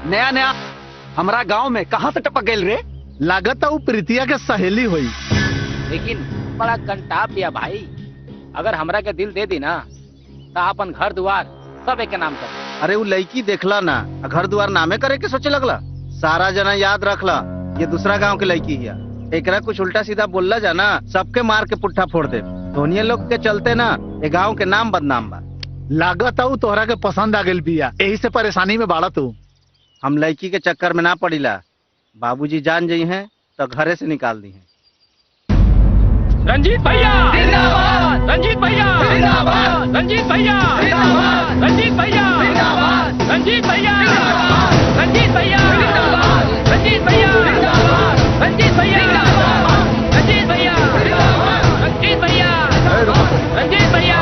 नया नया हमारा गांव में कहाँ से टपक गए रे? लागत वो प्रीतिया के सहेली हुई। लेकिन बड़ा कंटाप दिया भाई। अगर हमरा के दिल दे दी ना तो अपन घर द्वार सब एक के नाम कर। अरे वो लड़की देखला ना, घर द्वार नामे करे के सोचे लगला। सारा जना याद रखला, ये दूसरा गांव के लड़की है। एकरा कुछ उल्टा सीधा बोलला जाना, सबके मार के पुट्ठा फोड़ दे। धोनिया लोग के चलते ना ये गांव के नाम बदनाम बा। लागत वो तोहरा के पसंद आ गई बिया, यही से परेशानी में बाड़ा तू। हम लड़की के चक्कर में ना पड़ीला। बाबूजी जान जाई हैं तो घरे से निकाल दी हैं। रंजीत भैया जिंदाबाद, रंजीत भैया जिंदाबाद, रंजीत भैया जिंदाबाद, रंजीत भैया जिंदाबाद, रंजीत भैया जिंदाबाद, रंजीत भैया जिंदाबाद, रंजीत भैया जिंदाबाद, रंजीत भैया जिंदाबाद, रंजीत भैया जिंदाबाद, रंजीत भैया, रंजीत भैया।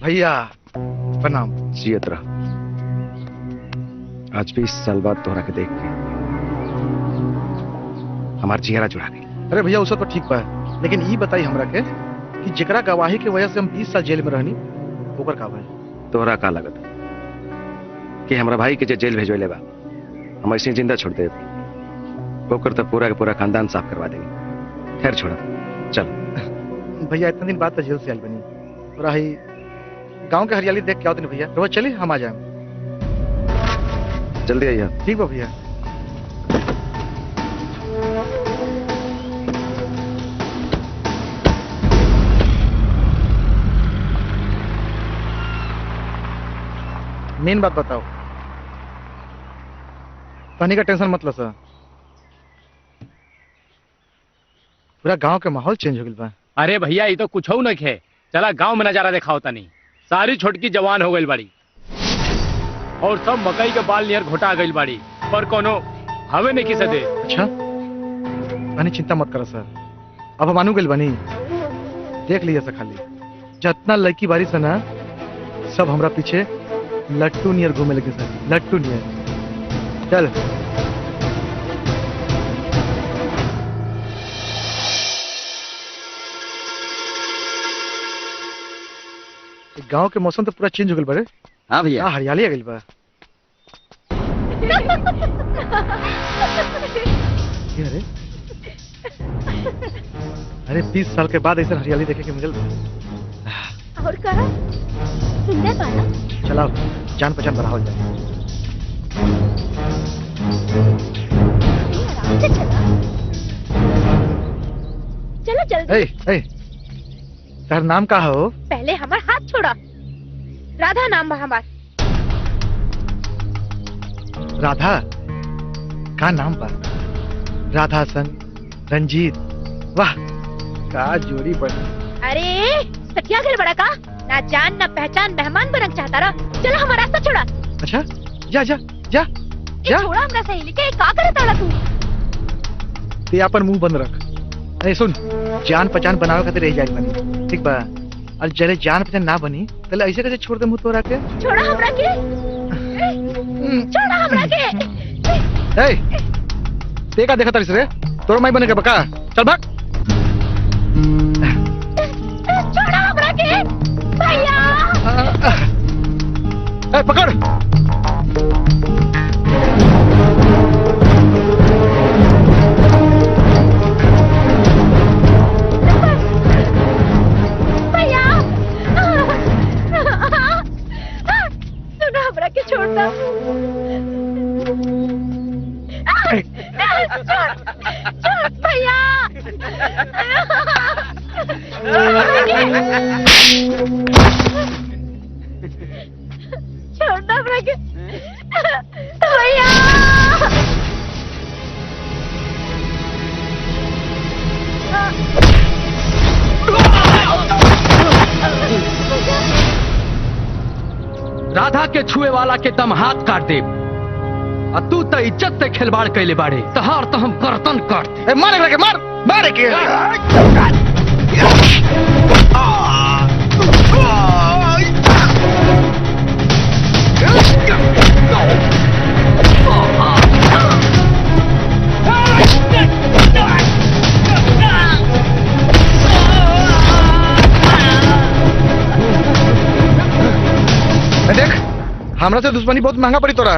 भैया प्रणाम। जियत रह। आज 20 साल बाद तोहरा के देख के हमार जियरा जुड़ा गई। अरे भैया उसे तो ठीक बा, लेकिन ये बताई हमरा के कि जेकरा गवाही की वजह से हम 20 साल जेल में रहनी, ओकर का भाई? तोहरा का लागत कि हमरा भाई के जे जेल भेजोले बा हम ऐसे जिंदा छोड़ दे? ओकर तो पूरा के पूरा खानदान साफ करवा देंगे। खैर छोड़ा, चल। भैया इतने दिन बाद तो जेल से आई बनी, थोड़ा ही गांव के हरियाली देख के आओ। भैया रोज चलिए, हम आ जाए। जल्दी आइए। ठीक बा भैया। मेन बात बताओ, पानी का टेंशन मत लो सर। पूरा गांव के माहौल चेंज हो गया बा। अरे भैया ये तो कुछ हो नहीं है। चला गांव में नजारा दिखाओ तनी। सारी छोटकी जवान हो गई बाड़ी और सब मकई के बाल नियर घोटा गई बाड़ी, पर कोनो हवे नहीं किसे दे। अच्छा पानी चिंता मत करो सर, अब हम आनू गइल बनी। देख लिया सर, खाली जितना लड़की बारी से ना सब हमरा पीछे लट्टू नियर घूमे लगे सर, लट्टू नियर। चल गांव के मौसम तो पूरा चेंज हो गया बड़े। हाँ भैया, हरियाली आ गई बा। अरे अरे 20 साल के बाद ऐसा हरियाली देखे के मिल। और कहा सुंदर पाना। चलाओ, जान पहचान बढ़ाओ जाए। आराम से चला, चलो जल्दी। ए, तार नाम का हो? पहले हमार हाथ छोड़ा। राधा नाम बा हमार। राधा का नाम बा? राधा सन रंजीत, वाह का जोड़ी बनी। अरे सटिया गल बड़ा का, ना जान ना पहचान, मेहमान बनक चाहता रहा। चलो हमारा रास्ता छोड़ा। अच्छा जा जा जा जा। छोड़ा हमरा सहेली के, का करत आला तू? ते अपन मुंह बंद रख। अरे सुन, जान पहचान बनावे खातिर रह जाई बनी, ठीक बा? और जरे जान पहचान ना बनी तले ऐसे कैसे छोड़ दे मुंह तोरा के? छोड़ा हमरा के, छोड़ा हमरा के। ए ते का देखा तारिस रे? तोर माई बने के बका, चल भाग। छोड़ा हमरा के भैया। ए पकड़। हमरा के छोड़ दो। छोड़ भैया। छोड़ दो हमरा के भैया। राधा के छुए वाला के तम हाथ काट दे। और तू तो इज्जत से खिलवाड़ कैले बाड़े, तहार तो हम गर्दन काट दे। मारे के मार, मारे के। देख हमरा से दुश्मनी बहुत महंगा पड़ी तोरा।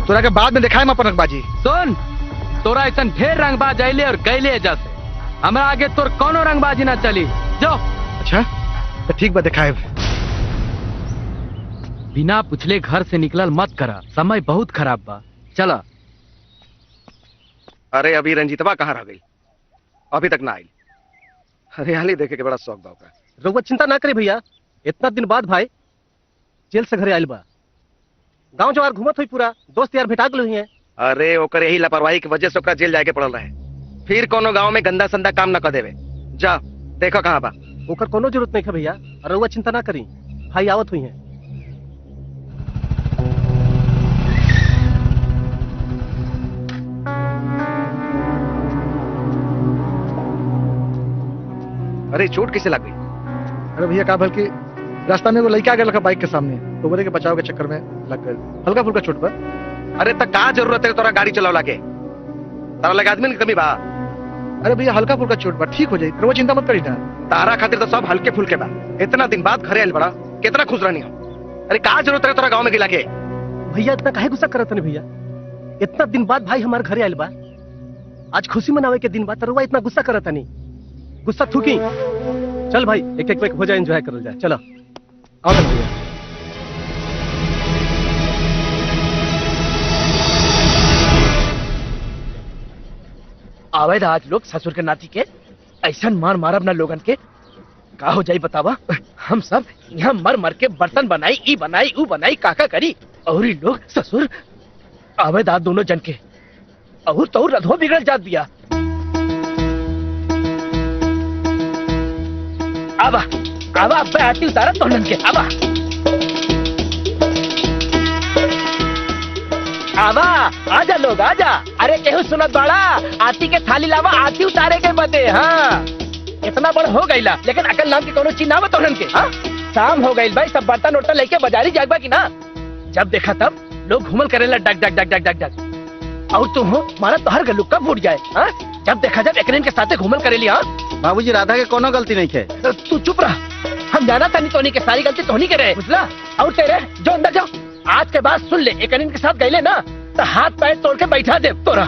तोरा के बाद में दिखाए अपन रंगबाजी। सुन, तोरा ऐसा ढेर रंगबाज आइले और गैले जैसे हमरा आगे तोर कोनो रंगबाजी ना चली। जो अच्छा तो ठीक बा, दिखाए। बिना पूछले घर से निकलल मत करा, समय बहुत खराब बा। चला। अरे अभी रंजीतवा कहाँ रह गई? अभी तक ना आई। हरियाली देखे के बड़ा शौक बा ओकरा। रउआ चिंता ना करे भैया, इतना दिन बाद भाई जेल से घरे आयल बा। गांव जवार घूमत हुई, पूरा दोस्त यार भेटा गए हैं। अरे ओकर यही लापरवाही की वजह से ओकरा जेल जाके पड़ल रहे। फिर कोनो गांव में गंदा संदा काम न कर देवे। जा देखो कहाँ बा। ओकर कोनो जरूरत नहीं है भैया, रउआ चिंता ना करी, भाई आवत हुई हैं। अरे चोट किसे लग गई? अरे भैया का बल्कि रास्ता में वो लड़का आ गया बाइक के सामने, तो बोले के बचाव के चक्कर में लग गए, हल्का फुल्का चोट पर। अरे तक कहाँ जरूरत है तोरा गाड़ी चलावला के? तारा लगे आदमी की कमी बा? अरे भैया हल्का फुल्का चोट पर ठीक हो जाए, वो चिंता मत करी ना। तारा खातिर तो सब हल्के फुल्के बा। इतना दिन बाद घरे आयल बड़ा, कितना खुश रहनी हो। अरे कहाँ जरूरत है तोरा गाँव में गिला के? भैया इतना काहे गुस्सा करत नहीं भैया, इतना दिन बाद भाई हमारे घरे आयल बा, आज खुशी मनावे के दिन बा, तो रउआ इतना गुस्सा करत नहीं। गुस्सा थूकी। चल भाई एक एक हो जाए, एंजॉय करल जाए। चलो आओ भैया। आवे आज लोग ससुर के नाती के ऐसा मार मारब ना लोगन के का हो जाई बतावा। हम सब यहाँ मर मर के बर्तन बनाई, ई बनाई, ऊ बनाई, काका करी, और ये लोग ससुर आवे दाद दोनों जन के और तो रधो बिगड़ जात दिया। आवा आवा अब आती उतारा तोलन के। आवा आवा आजा लोग आजा। अरे केहू सुनत बाड़ा, आती के थाली लावा, आती उतारे के बदे। हाँ इतना बड़ हो गईला, लेकिन अकल नाम की कोनो चीज ना तोलन के। हाँ शाम हो गई भाई, सब बर्तन उर्तन लेके बाजारी जागबा की ना। जब देखा तब लोग घूमल करेला डग डग डग डग डग डग। और तुम हो मारा तो हर गलुक्का फूट जाए। हाँ जब देखा जब एकरेन के साथे घूमल करेली। हाँ बाबूजी राधा के कोनो गलती नहीं है। तू चुप रहा, हम जाना था नहीं तोनी के सारी गलती तोनी के रहे, बुझला। और तेरे जो अंदर जाओ, आज के बाद सुन ले, एकरेन के साथ गईले ना तो हाथ पैर तोड़ के बैठा दे तोरा।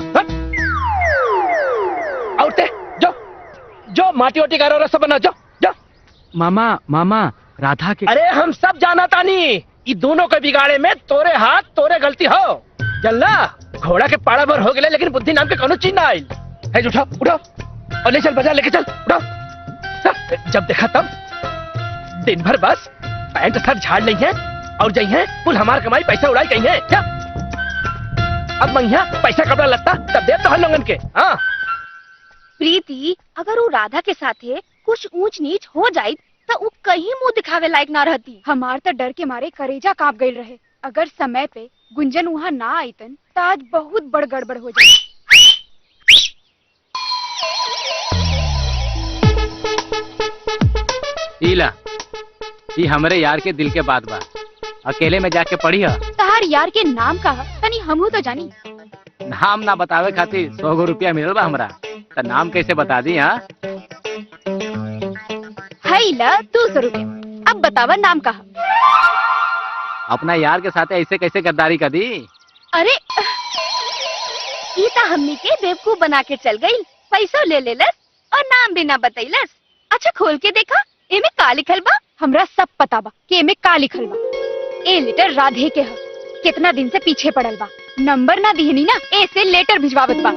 और ते जो जो माटी ओटी का रसो बना, जो जो। मामा मामा राधा के। अरे हम सब जाना तानी, ये दोनों के बिगाड़े में तोरे हाथ तोरे गलती हो। चलना घोड़ा के पाड़ा भर हो गए, लेकिन बुद्धि नाम के कोनो चीज ना आई है। उठो उठो और ले चल बाजार लेके चल। उठो जब देखा तब दिन भर बस पैंट सर झाड़ ली है और जाई है कुल हमार कमाई पैसा उड़ाई गई है। क्या अब मैं पैसा कपड़ा लगता तब दे तो हर लोगन के। हाँ प्रीति, अगर वो राधा के साथे कुछ ऊंच नीच हो जाये तो वो कहीं मुंह दिखावे लायक ना रहती। हमार तो डर के मारे करेजा कांप गई रहे। अगर समय पे गुंजन वहाँ ना आईतन तो आज बहुत बड़ गड़बड़ हो जाए। ईला ये हमरे यार के दिल के बात बा, अकेले में जाके पढ़ी है। तहार यार के नाम का तनी हमहू तो जानी। नाम ना बतावे खातिर 100 रुपया मिलल बा हमरा, तो नाम कैसे बता दी। हाँ है ला 200 रुपया, अब बतावा नाम का। अपना यार के साथ ऐसे कैसे गद्दारी कर दी। अरे ईता हमनी के बेवकूफ बना के चल गई, पैसा ले लेलस और नाम भी ना बतैलस। अच्छा खोल के देखा, एमे का लिखल बा? हमरा सब पता बा कि एमे का लिखल बा। ए लेटर राधे के ह, कितना दिन से पीछे पड़ल बा, नंबर ना दिहनी ना, ऐसे लेटर भिजवावत बा।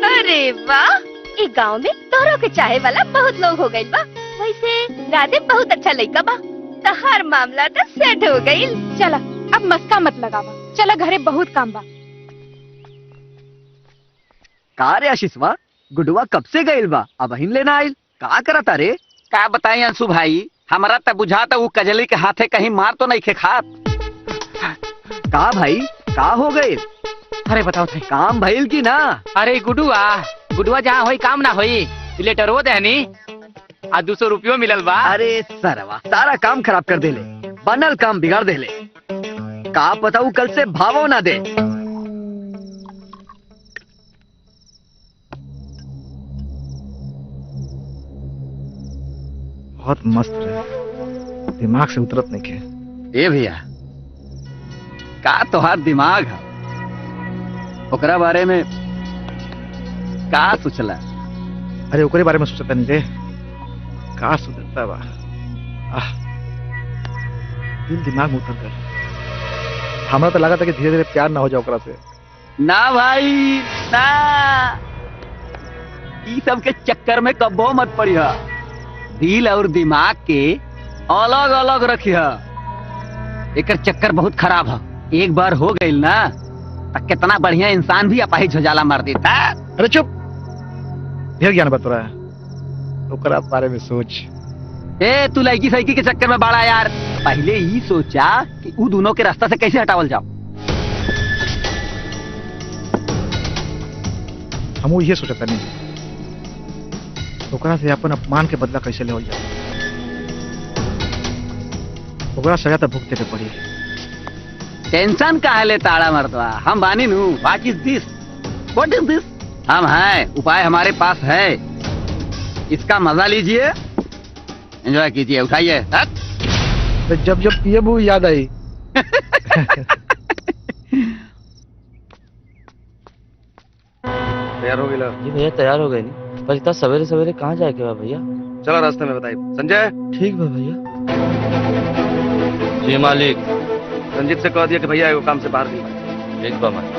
अरे वाह, ये गांव में तोहरो के चाहे वाला बहुत लोग हो गए बा। वैसे राधे बहुत अच्छा लड़का बा, तो हर मामला तो सेट हो गई। चला अब मस्का मत लगावा, चला घरे बहुत काम बा। का रे आशीषवा, गुडुआ कब से गइल बा, अब हिन लेना आइल, का करता रे? का बताई अंशु भाई, हमारा तो बुझाता वो कजली के हाथे कहीं मार तो नहीं खे खात। का भाई का हो गए? अरे बताओ थे काम भइल की ना? अरे गुडुआ जहाँ होई काम ना होई, लेटर वो देहनी आ 200 रुपयो मिलल बा। अरे सरवा सारा काम खराब कर देले, बनल काम बिगाड़ देले। का पता वो कल से भावो ना दे। बहुत मस्त रहे, दिमाग से उतरत नहीं के। ए भैया का तोहार दिमाग है ओकरा बारे में का सोचला? अरे ओकरे बारे में सोचता नहीं रे, का सोचता बा। दिल दिमाग में उतर गया। हमरा तो लगा था कि धीरे धीरे प्यार ना हो जाए ओकरा से। ना भाई ना, ई सब के चक्कर में कब्बो मत पड़िया। दिल और दिमाग के अलग अलग रखिया। एकर चक्कर बहुत खराब है, एक बार हो गई ना तो कितना बढ़िया इंसान भी अपाहिज हो जाला मार देता। अरे चुप, ढेर ज्ञान बता रहा है, ओकरा बारे में सोच। ए तू लड़की सड़की के चक्कर में बड़ा यार, पहले ही सोचा कि वो दोनों के रास्ता से कैसे हटावल जाओ। हम ये सोचता नहीं ओकरा से अपन अपमान के बदला कैसे ले जाए। ओकरा सजा तो भुगते के पड़ी। टेंशन काहे ले ताड़ा मर्दवा, हम बानी नू। What is this, what is this? हम हैं, उपाय हमारे पास है। इसका मजा लीजिए, एंजॉय कीजिए, उठाइए। तो जब जब पिए वो याद आई। तैयार हो गया? जी भैया तैयार हो गए नहीं, पर इतना सवेरे सवेरे कहाँ जाए के बा भैया? चलो रास्ते में बताइए। संजय, ठीक बा भैया। जी मालिक। रंजीत से कह दिया कि भैया एगो काम से बाहर नहीं। ठीक बा मालिक।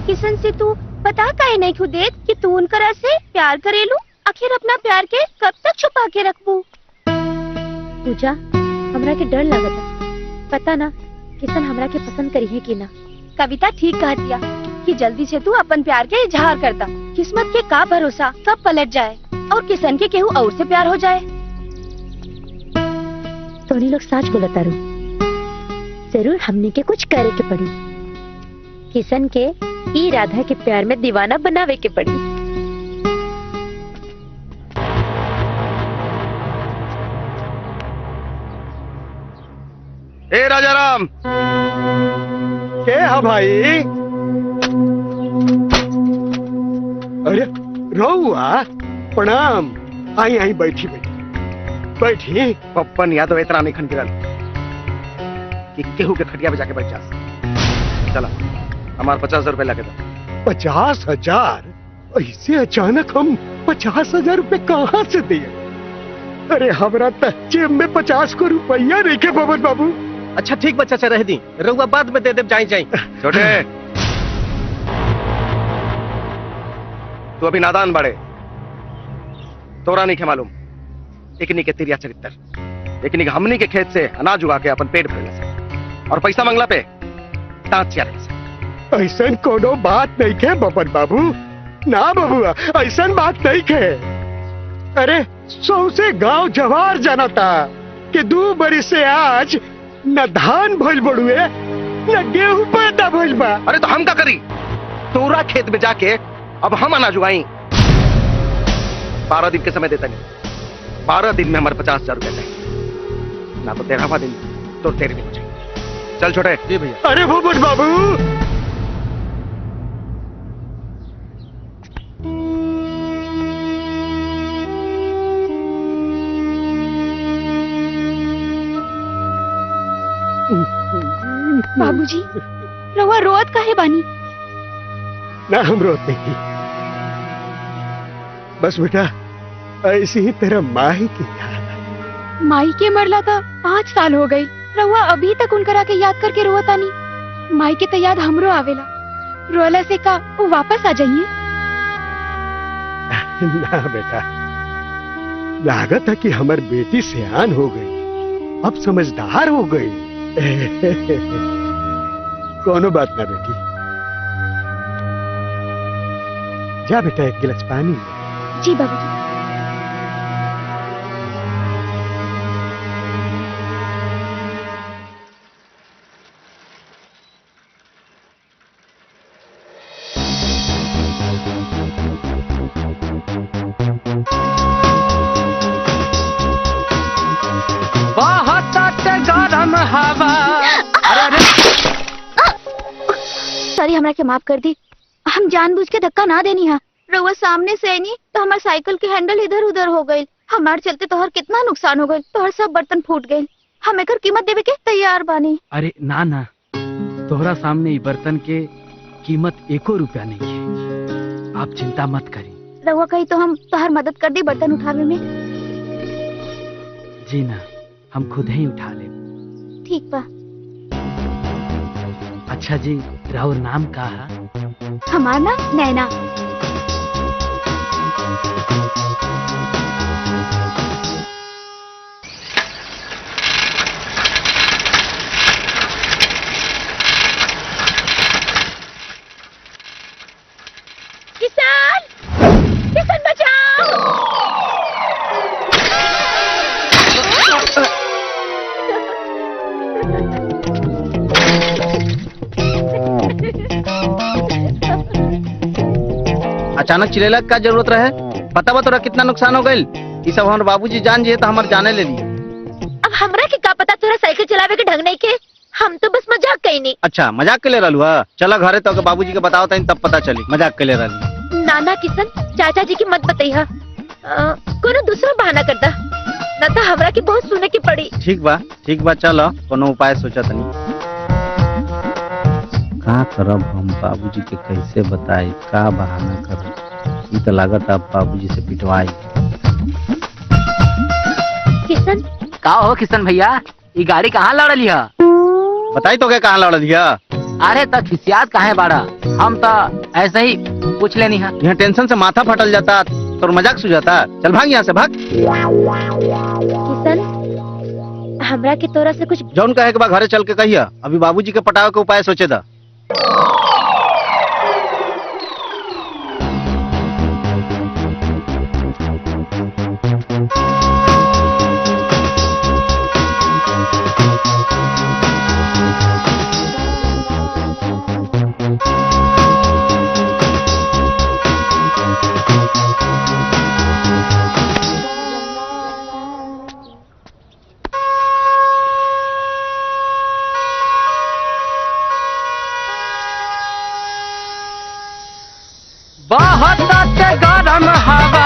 किशन से तू बता काहे नहीं खुद देत कि तू उनकरा से प्यार करेलू? आखिर अपना प्यार के कब तक छुपा के रखबू? पूजा, हमरा के डर लगता, पता ना किशन हमरा के पसंद करी है कि ना। कविता ठीक कह दिया कि जल्दी से तू अपन प्यार के इजहार करता। किस्मत के का भरोसा कब पलट जाए और किशन के केहू और से प्यार हो जाए। तोनी लोग सच बोलता रू, जरूर हमने के कुछ करे के पड़ी। किशन के ई राधा के प्यार में दीवाना बनावे के पड़ी। ए राजाराम, के हा भाई? अरे रहुआ प्रणाम। आई आई बैठी बैठी बैठी। पप्पन या तो इतना नहीं खन गिरल कि केहू के खटिया पे जाके बैठ जा। चला, हमारे 50,000 रुपए लगे दो। 50,000? ऐसे अचानक हम 50,000 रुपए कहाँ से दिए? अरे हमरा तो जेब में 50 को रुपया नहीं के बबन बाबू। अच्छा ठीक बच्चा से रह दी, रहुआ बाद में दे दे। जाई जाई छोटे, तू अभी नादान बड़े, तोरा नहीं के मालूम एकनी के तिरिया चरित्र। एकनी के हमनी के खेत से अनाज उगा के अपन पेट भरने से और पैसा मंगला पे दांत चियारे से। ऐसा कोनो बात नहीं के बबन बाबू, ना बबुआ ऐसा बात नहीं के। अरे सौसे गांव जवार जाना था कि 2 बरिस से आज न धान भइल बड़ुए न गेहूं पैदा भइल बा। अरे तो हम क्या करी? तोरा खेत में जाके अब हम अनाज उगाई। 12 दिन के समय देता नहीं, 12 दिन में हमारे 50,000 रुपए चाहिए, ना तो 13वां दिन तो 13वीं हो जाए। चल छोटे। जी भैया। अरे भूपत बाबू, बाबूजी, रवा रोत काहे बानी? ना हम रोत नहीं, बस बेटा ऐसे ही तेरा माही की याद। माई के मरला था 5 साल हो गई, रवा अभी तक उनकरा के याद करके रोता नहीं। माई के तो याद हमरो आवेला, रोला से का वो वापस आ जाइए। ना बेटा, लागत है कि हमारी बेटी सियान हो गई, अब समझदार हो गई। कोनो बात ना बेटी, जा बेटा एक गिलास पानी। जी बाबूजी। गरम हवा। सॉरी, हमरा के माफ कर दी। हम जानबूझ के धक्का ना देनी है। रउआ सामने से आई नहीं तो हमारे साइकिल के हैंडल इधर उधर हो गई। हमार चलते तोहर कितना नुकसान हो गए, तोहर सब बर्तन फूट गए। हम एकर कीमत देवे के तैयार बानी। अरे ना ना, तोहरा सामने ई बर्तन के कीमत एको रुपया नहीं है, आप चिंता मत करी। रहुआ कही तो हम तोहर मदद कर दी बर्तन उठावे में। जी ना, हम खुद ही उठा ले। ठीक बा। अच्छा जी, राहुल नाम का है? हमार नाम नैना। किसान, किसान बचाओ! अचानक चिल्ला का जरूरत रहे? पता बा तोरा कितना नुकसान हो गई? ये सब हमारे बाबूजी जान जिए तो हमारे जाने ले लिए। अब हमरा के का पता तोरा साइकिल चलावे के ढंग नहीं के, हम तो बस मजाक कही नहीं। अच्छा मजाक के ले रहलू है? चला घरे तो बाबूजी के बताओ तब पता चली मजाक के ले रहलू। नाना किशन, चाचा जी की मत बताइया, कोनो दूसरा बहाना करता, न तो हमरा की बहुत सुने की पड़ी। ठीक बा चलो कोनो उपाय सोचा तनी। का करब हम बाबूजी के कैसे बताई, का बहाना करब? ये तो लागत अब बाबूजी से पिटवाई। किशन, का हो किशन भैया, ये गाड़ी कहाँ लड़ लिया? बताई तो क्या कहाँ लड़ दिया? अरे तो खिसियात काहे बाड़ा? हम तो ऐसे ही पूछ लेनी है। यहाँ टेंशन से माथा फटल जाता तो मजाक सुझाता। चल भाग यहाँ से भाग। किशन, हमरा के तोरा से कुछ जौन कहे के बा घरे चल के कहिया, अभी बाबूजी के पटावे के उपाय सोचे था। बहुत गरम हवा,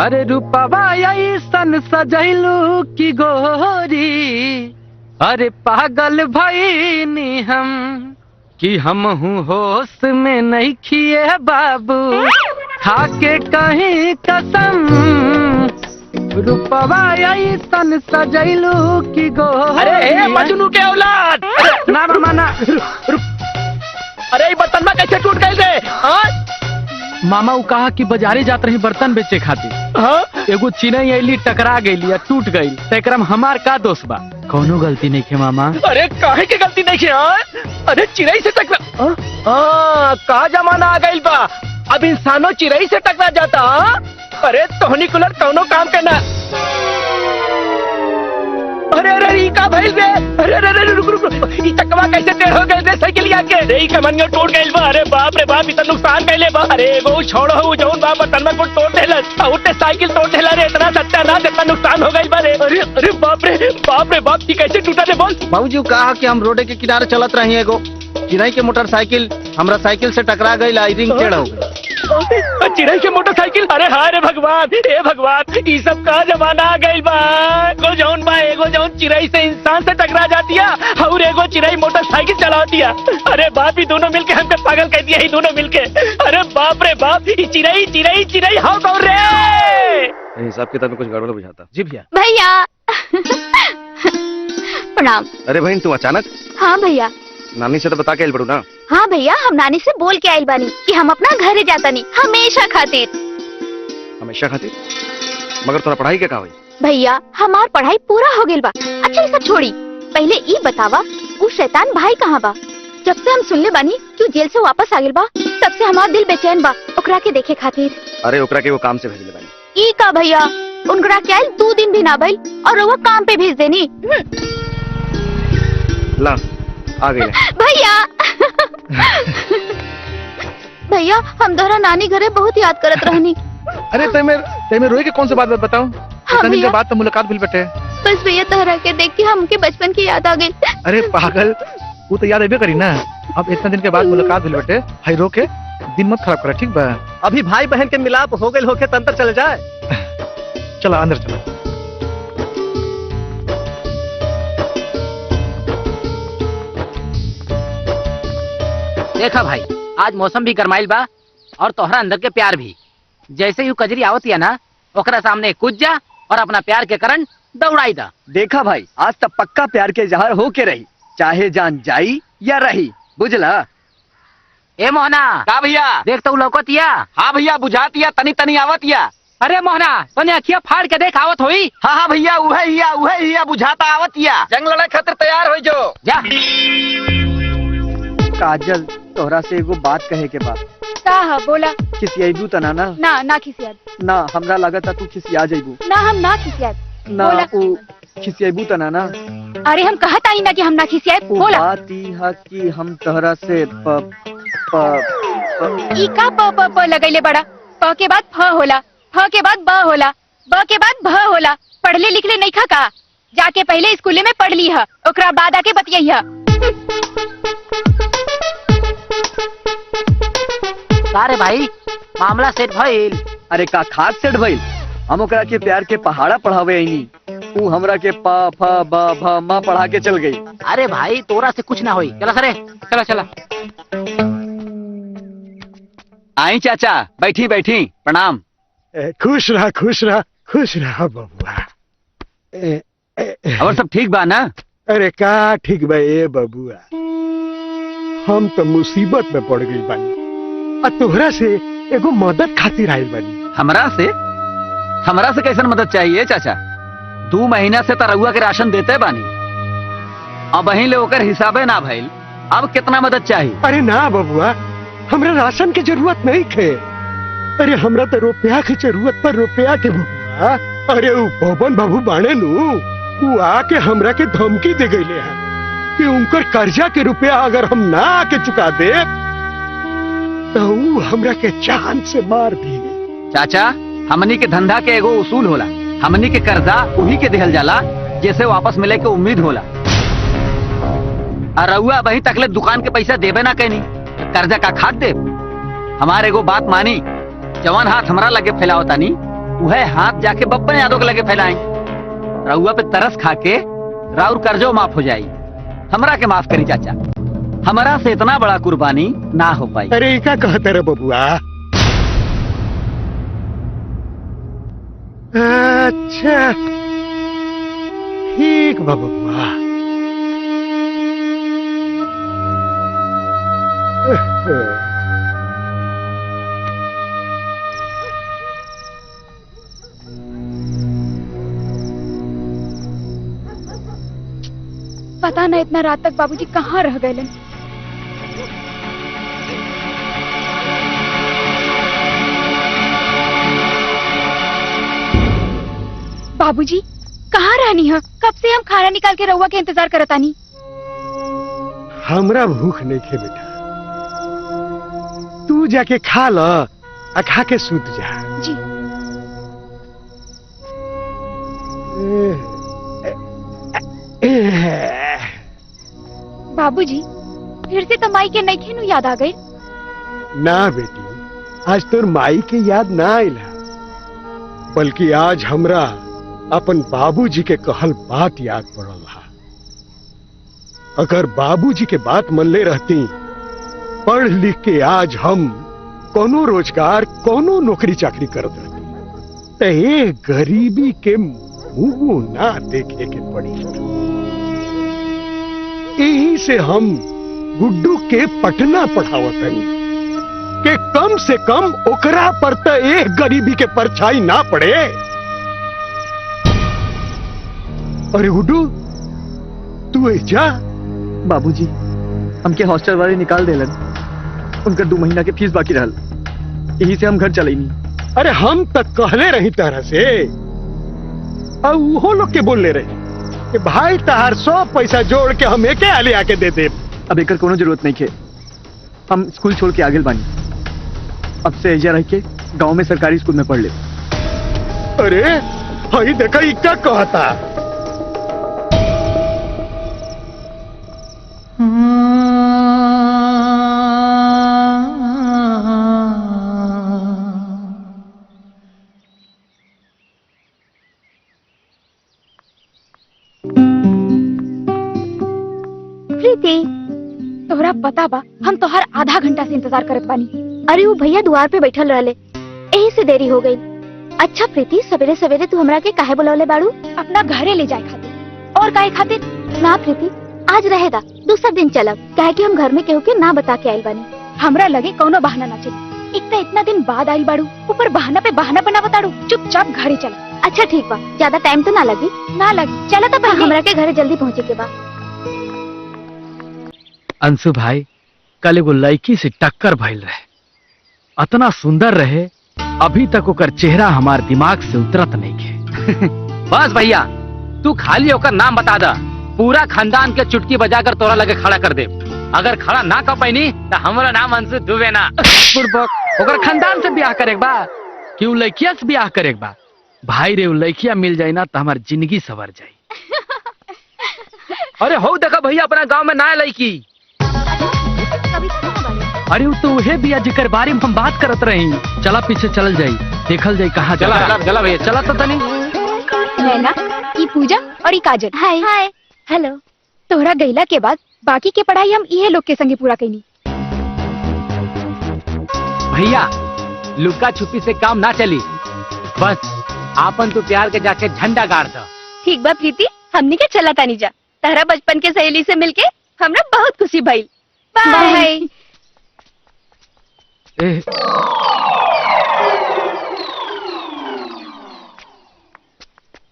अरे रूपवा ऐसन सजैलू की गोरी, अरे पागल भईनी हम कि हम हूँ होश में नहीं खिए बाबू, खाके कहीं कसम, रूपवा ऐसन सजैलू की गोरी। अरे मजनू के औलाद! ना मामा ना, अरे ये बर्तन में कैसे टूट गए थे? मामा वो कहा कि बाजारे जात रही बर्तन बेचे खातिर, एगो चिड़ै अली टकरा गई या टूट गई, तेकरा में हमार का दोष बा? कोनो गलती नहीं है मामा। अरे काहे की गलती नहीं है? अरे चिड़ै से टकरा, का जमाना आ गई बा, अब इंसानों चिड़ै से टकरा जाता। अरे तोहनी कुलर कौनो काम करना। अरे अरे ई का भइल बे? अरे अरे अरे रुक रुक, ई चकवा कैसे टेढ़ हो गए रे साइकिल आके? रे ई कमनियो टूट गइल बा। अरे बाप रे बाप, इतना नुकसान कैले बा। अरे वो छोड़ो, वो जौन बा बर्तन में को तोड़ देलस, उठे साइकिल तोड़ देला रे। इतना सत्यानाश, इतना नुकसान हो गइल बा रे। अरे अरे बाप रे बाप, ई कैसे टूटा रे? बोल। बाबूजी वो कहा कि हम रोडे के किनारे चलत रही, एगो चिड़ै के मोटरसाइकिल हमरा साइकिल से टकरा गई, रिंग टेढ़ हो गई। चिड़ै के मोटरसाइकिल? अरे हाय रे भगवान, हे भगवान, ई सब का जमाना आ गइल बा। एगो जौन चिड़ै से इंसान से टकरा जातिया, और एगो चिड़ै मोटरसाइकिल चला दिया। अरे बाप, ये दोनों मिलके हमके पागल कर दिया, ये दोनों मिलके। अरे बाप रे बाप, ये चिड़ै हाँ कौन रे? हिसाब किताब में कुछ गड़बड़ बुझाता। जी भैया। भैया प्रणाम। अरे बहन तू अचानक? हाँ भैया। नानी से तो बता के आइल पड़ू ना। हाँ भैया, हम नानी से बोल के आइल बानी कि हम अपना घरे जाता नहीं, हमेशा खातिर। हमेशा खातिर? मगर तोरा पढ़ाई के का हुई? भैया हमार पढ़ाई पूरा हो गइल बा। अच्छा ये सब छोड़ी, पहले ई बतावा वो शैतान भाई कहाँ बा? जब से हम सुनले बानी कि जेल से वापस आ गइल बा, तब से हमार दिल बेचैन बा ओकरा के देखे खातिर। अरे ओकरा के वो काम से भेजले बानी। ई का भैया, उनकरा के आइल 2 दिन भी ना भइल और वो काम पे भेज देनी। ला आ गई भैया। भैया हम दोहरा नानी घरे बहुत याद करत रहनी। अरे तेमें रोए के कौन सी बात बताऊं? इतने दिन के बाद तो मुलाकात भूल बैठे। बस भैया तहरा के देख के हमके बचपन की याद आ गई। अरे पागल, वो तो याद अबे करी ना। अब इतने दिन के बाद मुलाकात भूल बैठे, भाई रो के दिन मत खराब करा, ठीक बा? अभी भाई बहन के मिलाप हो गए होके तंत्र चले जाए। चला अंदर चला। देखा भाई, आज मौसम भी गरमाइल बा और तोहरा अंदर के प्यार भी। जैसे यू कजरी आवत या ना, ओकरा सामने कूद जा और अपना प्यार के करंट दौड़ाई दा। देखा भाई, आज तक पक्का प्यार के इजहार हो के रही, चाहे जान जाई या रही, बुझला। ए मोहना, का भैया? देख तो लौकतिया। हाँ भैया, बुझातिया तनी तनी आवतिया। अरे मोहना, तने अखिया फाड़ के देख आवत होई। हाँ हाँ भैया, उहे हिया बुझाता आवतिया। जंग लड़े खातिर तैयार हो जो। जा। काजल, तोहरा से एगो बात कहे के बा। का है बोला? खिसियाबू तना ना? ना खिसियात। ना, हमरा लागत तू खिसिया जाइबू। ना हम ना खिसियात। ना बोला। ऊ खिसियाबू तना ना? अरे हम कहता ही ना कि हम ना खिसियात। ऊ बोला। बात ई है कि हम तोहरा से ई का प लगैले बड़ा। प के बाद फ होला, फ के बाद ब होला, ब के बाद भ होला। पढ़ले लिखले नहीं खा का? जाके पहले स्कूले में पढ़ ली है, ओकरा बाद आके बतियाई है। अरे भाई, मामला सेट भइल। अरे का खास सेट भइल? हम ओकरा के प्यार के पहाड़ा पढ़ावे आईनी, ऊ हमरा के प फ ब भ म पढ़ा के चल गई। अरे भाई, तोरा से कुछ ना होई। चला सरे, चला चला। आई चाचा, बैठी बैठी, प्रणाम। खुश रहा बबुआ। और सब ठीक बा ना? अरे का ठीक बा ए बबुआ, हम तो मुसीबत में पड़ गई बानी, और तोहरा से एगो मदद खातिर आइल बानी। हमरा से कैसन मदद चाहिए चाचा? 2 महीना से तरहुआ के राशन देते बानी, अब वहीं ले ओकर हिसाबे ना भइल, अब कितना मदद चाहिए? अरे ना बबुआ, हमरा राशन की जरूरत नहीं थे। अरे हमरा तो रुपया की जरूरत पर रुपया के बबुआ। अरे ऊ पवन बाबू बाणे नु, ऊ आके हमरा के धमकी दे गईले हैं कि उनकर कर्जा के रुपया अगर हम ना आके चुका दे तो ऊ हमरा के जान से मार दी। चाचा, हमनी के धंधा के एगो उसूल होला, हमनी के कर्जा उही के दिहल जाला जैसे वापस मिले के उम्मीद होला। और रउआ वही तकले दुकान के पैसा देबे ना कहनी, कर्जा का खाद दे। हमारे एगो बात मानी, जवान हाथ हमरा लगे फैलाओ तानी, वह हाथ जाके बब्बन यादव के लगे फैलाई। रउआ पे तरस खा के राउर कर्जो माफ हो जाई। हमरा के माफ करी चाचा, हमरा से इतना बड़ा कुर्बानी ना हो पाई। अरे क्या कहते रे बबुआ? अच्छा ठीक बा बबुआ। पता ना इतना रात तक बाबूजी कहाँ रह गए। बाबूजी कहाँ रहनी है? कब से हम खाना निकाल के रहुआ के इंतजार करतानी। हमरा भूख नहीं खे बेटा, तू जाके खा ल, खा के सूत जा। जी। बाबूजी फिर से तो माई के नइखे नु याद आ गए। ना बेटी, आज तोर माई के याद ना आइला, बल्कि आज हमरा अपन बाबूजी के कहल बात याद पड़ल हा। अगर बाबूजी के बात मन ले रहती, पढ़ लिख के आज हम कोनो रोजगार, कोनो नौकरी चाकरी करत रहती, तो ये गरीबी के मुंह ना देखे के पड़ी। यही से हम गुड्डू के पटना पढ़ावतनी कि कम से कम ओकरा पर तो एक गरीबी के परछाई ना पड़े। अरे गुड्डू, तू जा। बाबूजी हमके हॉस्टल वाले निकाल देलन, उनका 2 महीना के फीस बाकी रहल, यही से हम घर चले नहीं। अरे हम तक कहले रही तरह से, और वो लोग के बोलने रहे कि भाई तहार 100 पैसा जोड़ के हम एके आले आके दे दे। अब एकर कोनो जरूरत नहीं है, हम स्कूल छोड़ के आगे बानी, अब से एजा रह के गांव में सरकारी स्कूल में पढ़ ले। अरे हई देखा ई क्या कहता। प्रीति? तोहरा पता बा हम तोहर आधा घंटा से इंतजार करत बानी। अरे वो भैया द्वार पे बैठल रहले, यही से देरी हो गई। अच्छा प्रीति, सवेरे सवेरे तू हमरा के काहे बुलौले बाड़ू? अपना घरे ले जाए खातिर। और काहे खातिर? ना प्रीति, आज रहेगा, दूसरा दिन चलब, काहे कि हम घर में केहू के ना बता के आइल बानी। हमरा लगे कौनो बहाना ना चली। इतना दिन बाद आइल बाड़ू, ऊपर बहाना पे बहाना बना बताड़ू। चुपचाप घरे चल। अच्छा ठीक बा, ज्यादा टाइम तो ना लगी? ना लगी, चला तो पहले। हमरा के घरे जल्दी पहुँचे के बा। अंशु भाई, कल एगो लड़की से टक्कर भइल रहे, अतना सुंदर रहे, अभी तक ओकर चेहरा हमार दिमाग से उतरत नहीं के। बस भैया, तू खाली ओकर नाम बता दा, पूरा खानदान के चुटकी बजाकर तोरा लगे खड़ा कर दे। अगर खड़ा ना कर पैनी तो हमारा नाम अंशु दुबे ना। ओकर खानदान से ब्याह करे बा कि उ लड़किया से ब्याह करे बा? भाई रे, उ लड़किया मिल जाए ना तो हमार जिंदगी सवर जाए। अरे हो देखा भैया, अपना गांव में ना लड़की। अरे वो तो उहे बिया जिकर बारे में हम बात करत रही। चला पीछे चल जाई, देखल जाई कहाँ चला। चला भैया, चला तो तनी। नैना, ई पूजा और ई काजल। हाय हाय हेलो। तोहरा गईला के बाद बाकी के पढ़ाई हम इहे लोग के संगे पूरा कईनी। भैया, लुका छुपी से काम ना चली, बस आपन तू प्यार के जाके झंडा गाड़ दो। ठीक बा प्रीति, हमनी के चला तानी जा। तारा बचपन के सहेली से मिलके हमरा बहुत खुशी भइल। बाय।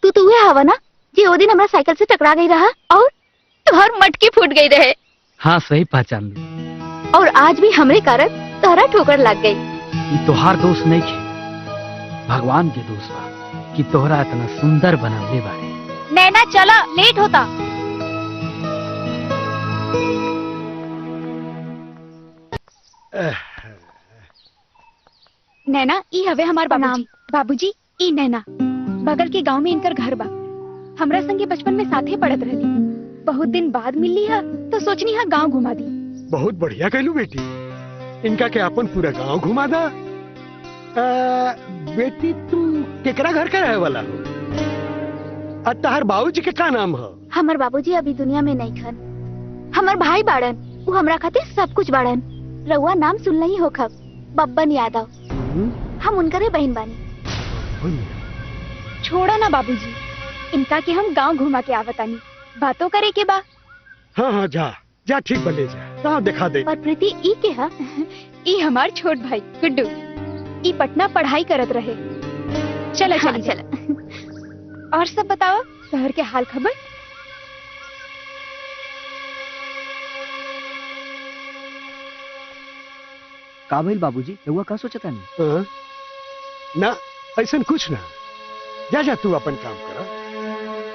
तू तो हुए हवा ना जी, वो दिन हमरा साइकिल से टकरा गई रहा और तुहार मटकी फूट गई रहे। हाँ सही पहचान ली। और आज भी हमरे कारण तोहरा ठोकर लग गई। ये तोहार दोस्त नहीं खे, भगवान के दोस्त बा कि तोहरा इतना सुंदर बनवले बारे। नैना चला, लेट होता। नैना, ई हवे हमार बाबूजी। बाबूजी, ई नैना, बगल के गांव में इनकर घर बा। हमरा संगे बचपन में साथे पढ़त रहली। बहुत दिन बाद मिलली है तो सोचनी है गांव घुमा दी। बहुत बढ़िया कहलू बेटी, इनका के अपन पूरा गांव घुमा दा। बेटी तू केकरा घर का रहे वाला हो? तार बाबूजी के का नाम हो? हमार बाबूजी अभी दुनिया में नहीं खन। हमार भाई बाड़न, वो हमरा खातिर सब कुछ बाड़न। रउआ नाम सुन ही होखब, बब्बन यादव। हम उनकरे बहन बानी। छोड़ा ना बाबूजी, इनका के हम गांव घुमा के आवतानी, बातों करे के बा। हाँ हाँ, जा जा, ठीक बले जा, गाँव दिखा दे। पर प्रीति, ई के हा? ई हमार छोट भाई गुड्डू, ई पटना पढ़ाई करत रहे। चला हाँ, चली चला। और सब बताओ, शहर के हाल खबर? का भइल बाबूजी, रउआ का सोचता नहीं? ना ऐसा कुछ ना, जा जा तू अपन काम करा।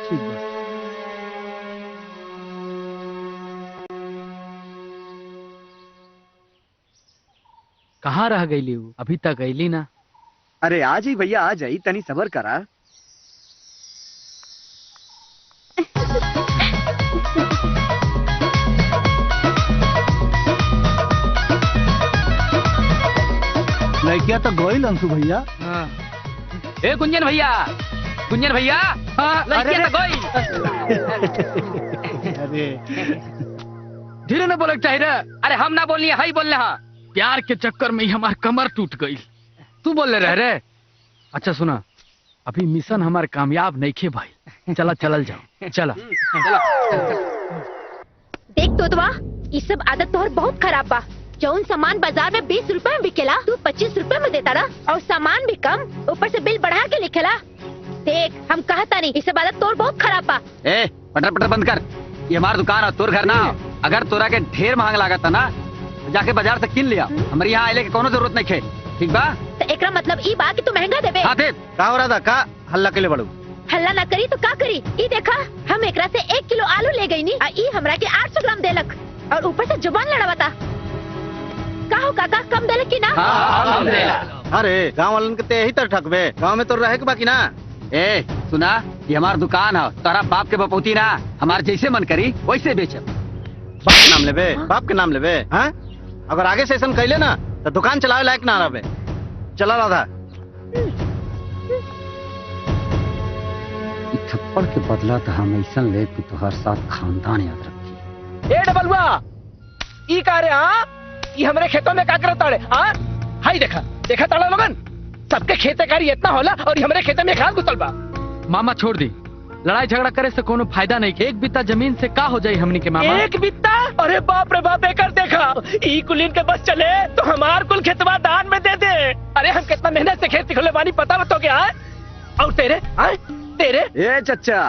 ठीक बा। कहाँ रह गईली हूँ? अभी तक गईली ना। अरे आज ही भैया, आ जाई, तनी सबर करा। लड़किया तो गोइल अंशु भैया। ए गुंजन भैया, गुंजन भैया, लड़किया तो गई। अरे धीरे न बोले चाहिए। अरे हम ना बोलिए, हाई बोलने। हाँ, प्यार के चक्कर में ही हमार कमर टूट गई। तू बोल रहे रे। अच्छा सुना, अभी मिशन हमार कामयाब नहीं खे भाई। चला चलल जाओ, चला। देख तोतवा, ये सब आदत तोहर बहुत खराब बा। जौन सामान बाजार में 20 रुपए में बिकेला, तू 25 रुपए में देता रहा, और सामान भी कम, ऊपर से बिल बढ़ा के लिखेला। देख, हम कहता नहीं, ये सब आदत तोर बहुत खराब बा। ए, पटर पटर बंद कर। ये हमार दुकान है, तोर घर ना। अगर तोरा के ढेर महंग लागत था ना, तो जाके बाजार से किन लिया। हमारे यहाँ आने की कोनो जरूरत नहीं खे, ठीक बा? तो एकरा मतलब ई बा कि तू महंगा देबे। हाँ दे। का हो रहा था? का हल्ला के लिए बड़ू? हल्ला ना करी तो का करी? ई देखा, हम एकरा से 1 किलो आलू ले गई नी, आ ई हमरा के 800 ग्राम देलक, और ऊपर से जुबान लड़ावता। का हो काका, कम देलक की ना? हाँ, अरे गाँव वालन के ते यही तर ठकबे, गाँव में तो रहे के बाकी ना। ए सुना, ये हमार दुकान है, तारा बाप के बपौती ना। हमार जैसे मन करी वैसे बेचब। बाप के नाम लेबे? बाप के नाम लेबे? हाँ, अगर आगे सेशन कैले ना तो दुकान चलावे लायक ना रहे। चला राधा। थप्पड़ के बदला तो हम ऐसा ले कि तुहार साथ खानदान याद रखी। ए डबलुआ ई का रे हाँ ई हमरे खेतों में का करत ताड़े हाँ हाई देखा देखा ताड़ा लोगन सबके खेते कारी इतना होला और हमरे खेते में खाद घुसल बा। मामा छोड़ दी, लड़ाई झगड़ा करे से कोनो फायदा नहीं। एक बित्ता जमीन से का हो जाई हमनी के मामा? एक बित्ता? अरे बाप रे बाप, एकर देखा ई कुलीन के बस चले तो हमार कुल खेतवा दान में दे दे। अरे हम कितना मेहनत से खेती खोले बानी पता बतो क्या? और तेरे तेरे ए चच्चा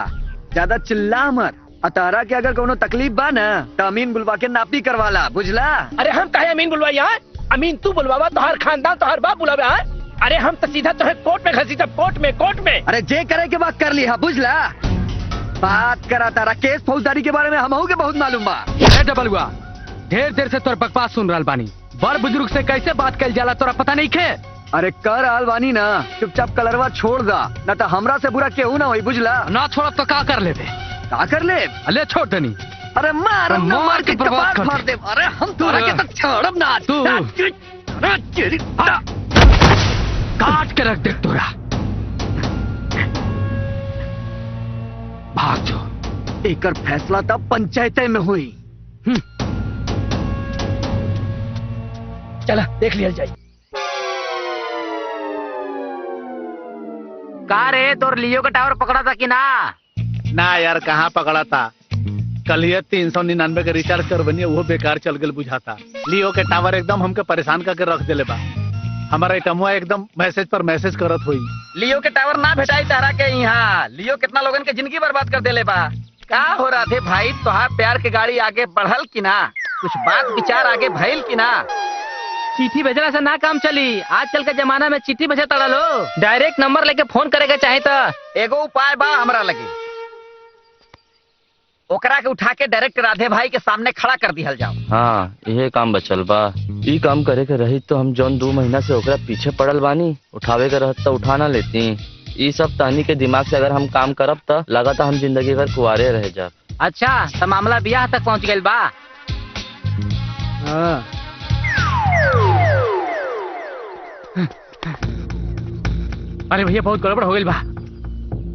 ज्यादा चिल्ला मत। अतारा के अगर कोनो तकलीफ बा ना तो अमीन बुलवा के नापी करवाला, बुझला? अरे हम काहे अमीन बुलवाई यहाँ? अमीन तू बुलवावा तो हर खानदान तो हर बाप बुलावे। अरे हम तो सीधा तो कोर्ट में घसी जब कोर्ट में। अरे जे करे के बात कर लिया, बुझला? बात करा तारा केस फौजदारी के बारे में हमहू के बहुत मालूम बा। डबलुआ ढेर देर से तोर बकवास सुन रहा बानी। बड़ बुजुर्ग से कैसे बात कल जाला तोरा पता नहीं खे? अरे कर आलवानी ना, चुपचाप कलरवा छोड़ दा, न तो हमरा से बुरा केहू ना होई, बुझला? ना छोड़ब तो का कर लेबे? का कर ले? अले छोड़ दनी। अरे मार के कपाट फाड़ दे। अरे हम तोरा के तक छोड़ब ना। तू काट के रख दे तोरा। भाग जो। एकर फैसला तब पंचायत में हुई। चला देख लिया जाए। का रे तोर लियो का टावर पकड़ा था कि ना? ना यार कहाँ पकड़ा था, कल ये 399 के रिचार्ज करवनी वो बेकार चल गल बुझाता। लियो के टावर एकदम हमके परेशान करके रख देले बा। हमारा आइटमवा एकदम मैसेज पर मैसेज करत हुई। लियो के टावर ना भेटाई तारा के यहाँ। लियो कितना लोगन के जिंदगी बर्बाद कर देले बा। का हो रहा थे भाई, तोहार प्यार के गाड़ी आगे बढ़ल की ना? कुछ बात विचार आगे भइल की ना? चिट्ठी भेजना से ना काम चली। आजकल के जमाना में चिट्ठी भेजे तड़ा लो, डायरेक्ट नंबर लेके फोन करे के चाहे तो एगो उपाय बा हमरा लगे। ओकरा के उठा के डायरेक्ट राधे भाई के सामने खड़ा कर दिहल जाओ। हाँ यही काम बचल बा। ई काम करे के रही तो हम जौन 2 महीना से ओकरा पीछे पड़ल बानी, उठावे के रहत तो उठा ना लेती। ई सब तहनी के दिमाग से अगर हम काम करब तो लगाता हम जिंदगी भर कुआरे रह जाब। अच्छा तो मामला ब्याह तक पहुँच गइल बा। अरे भैया बहुत गड़बड़ हो गइल बा।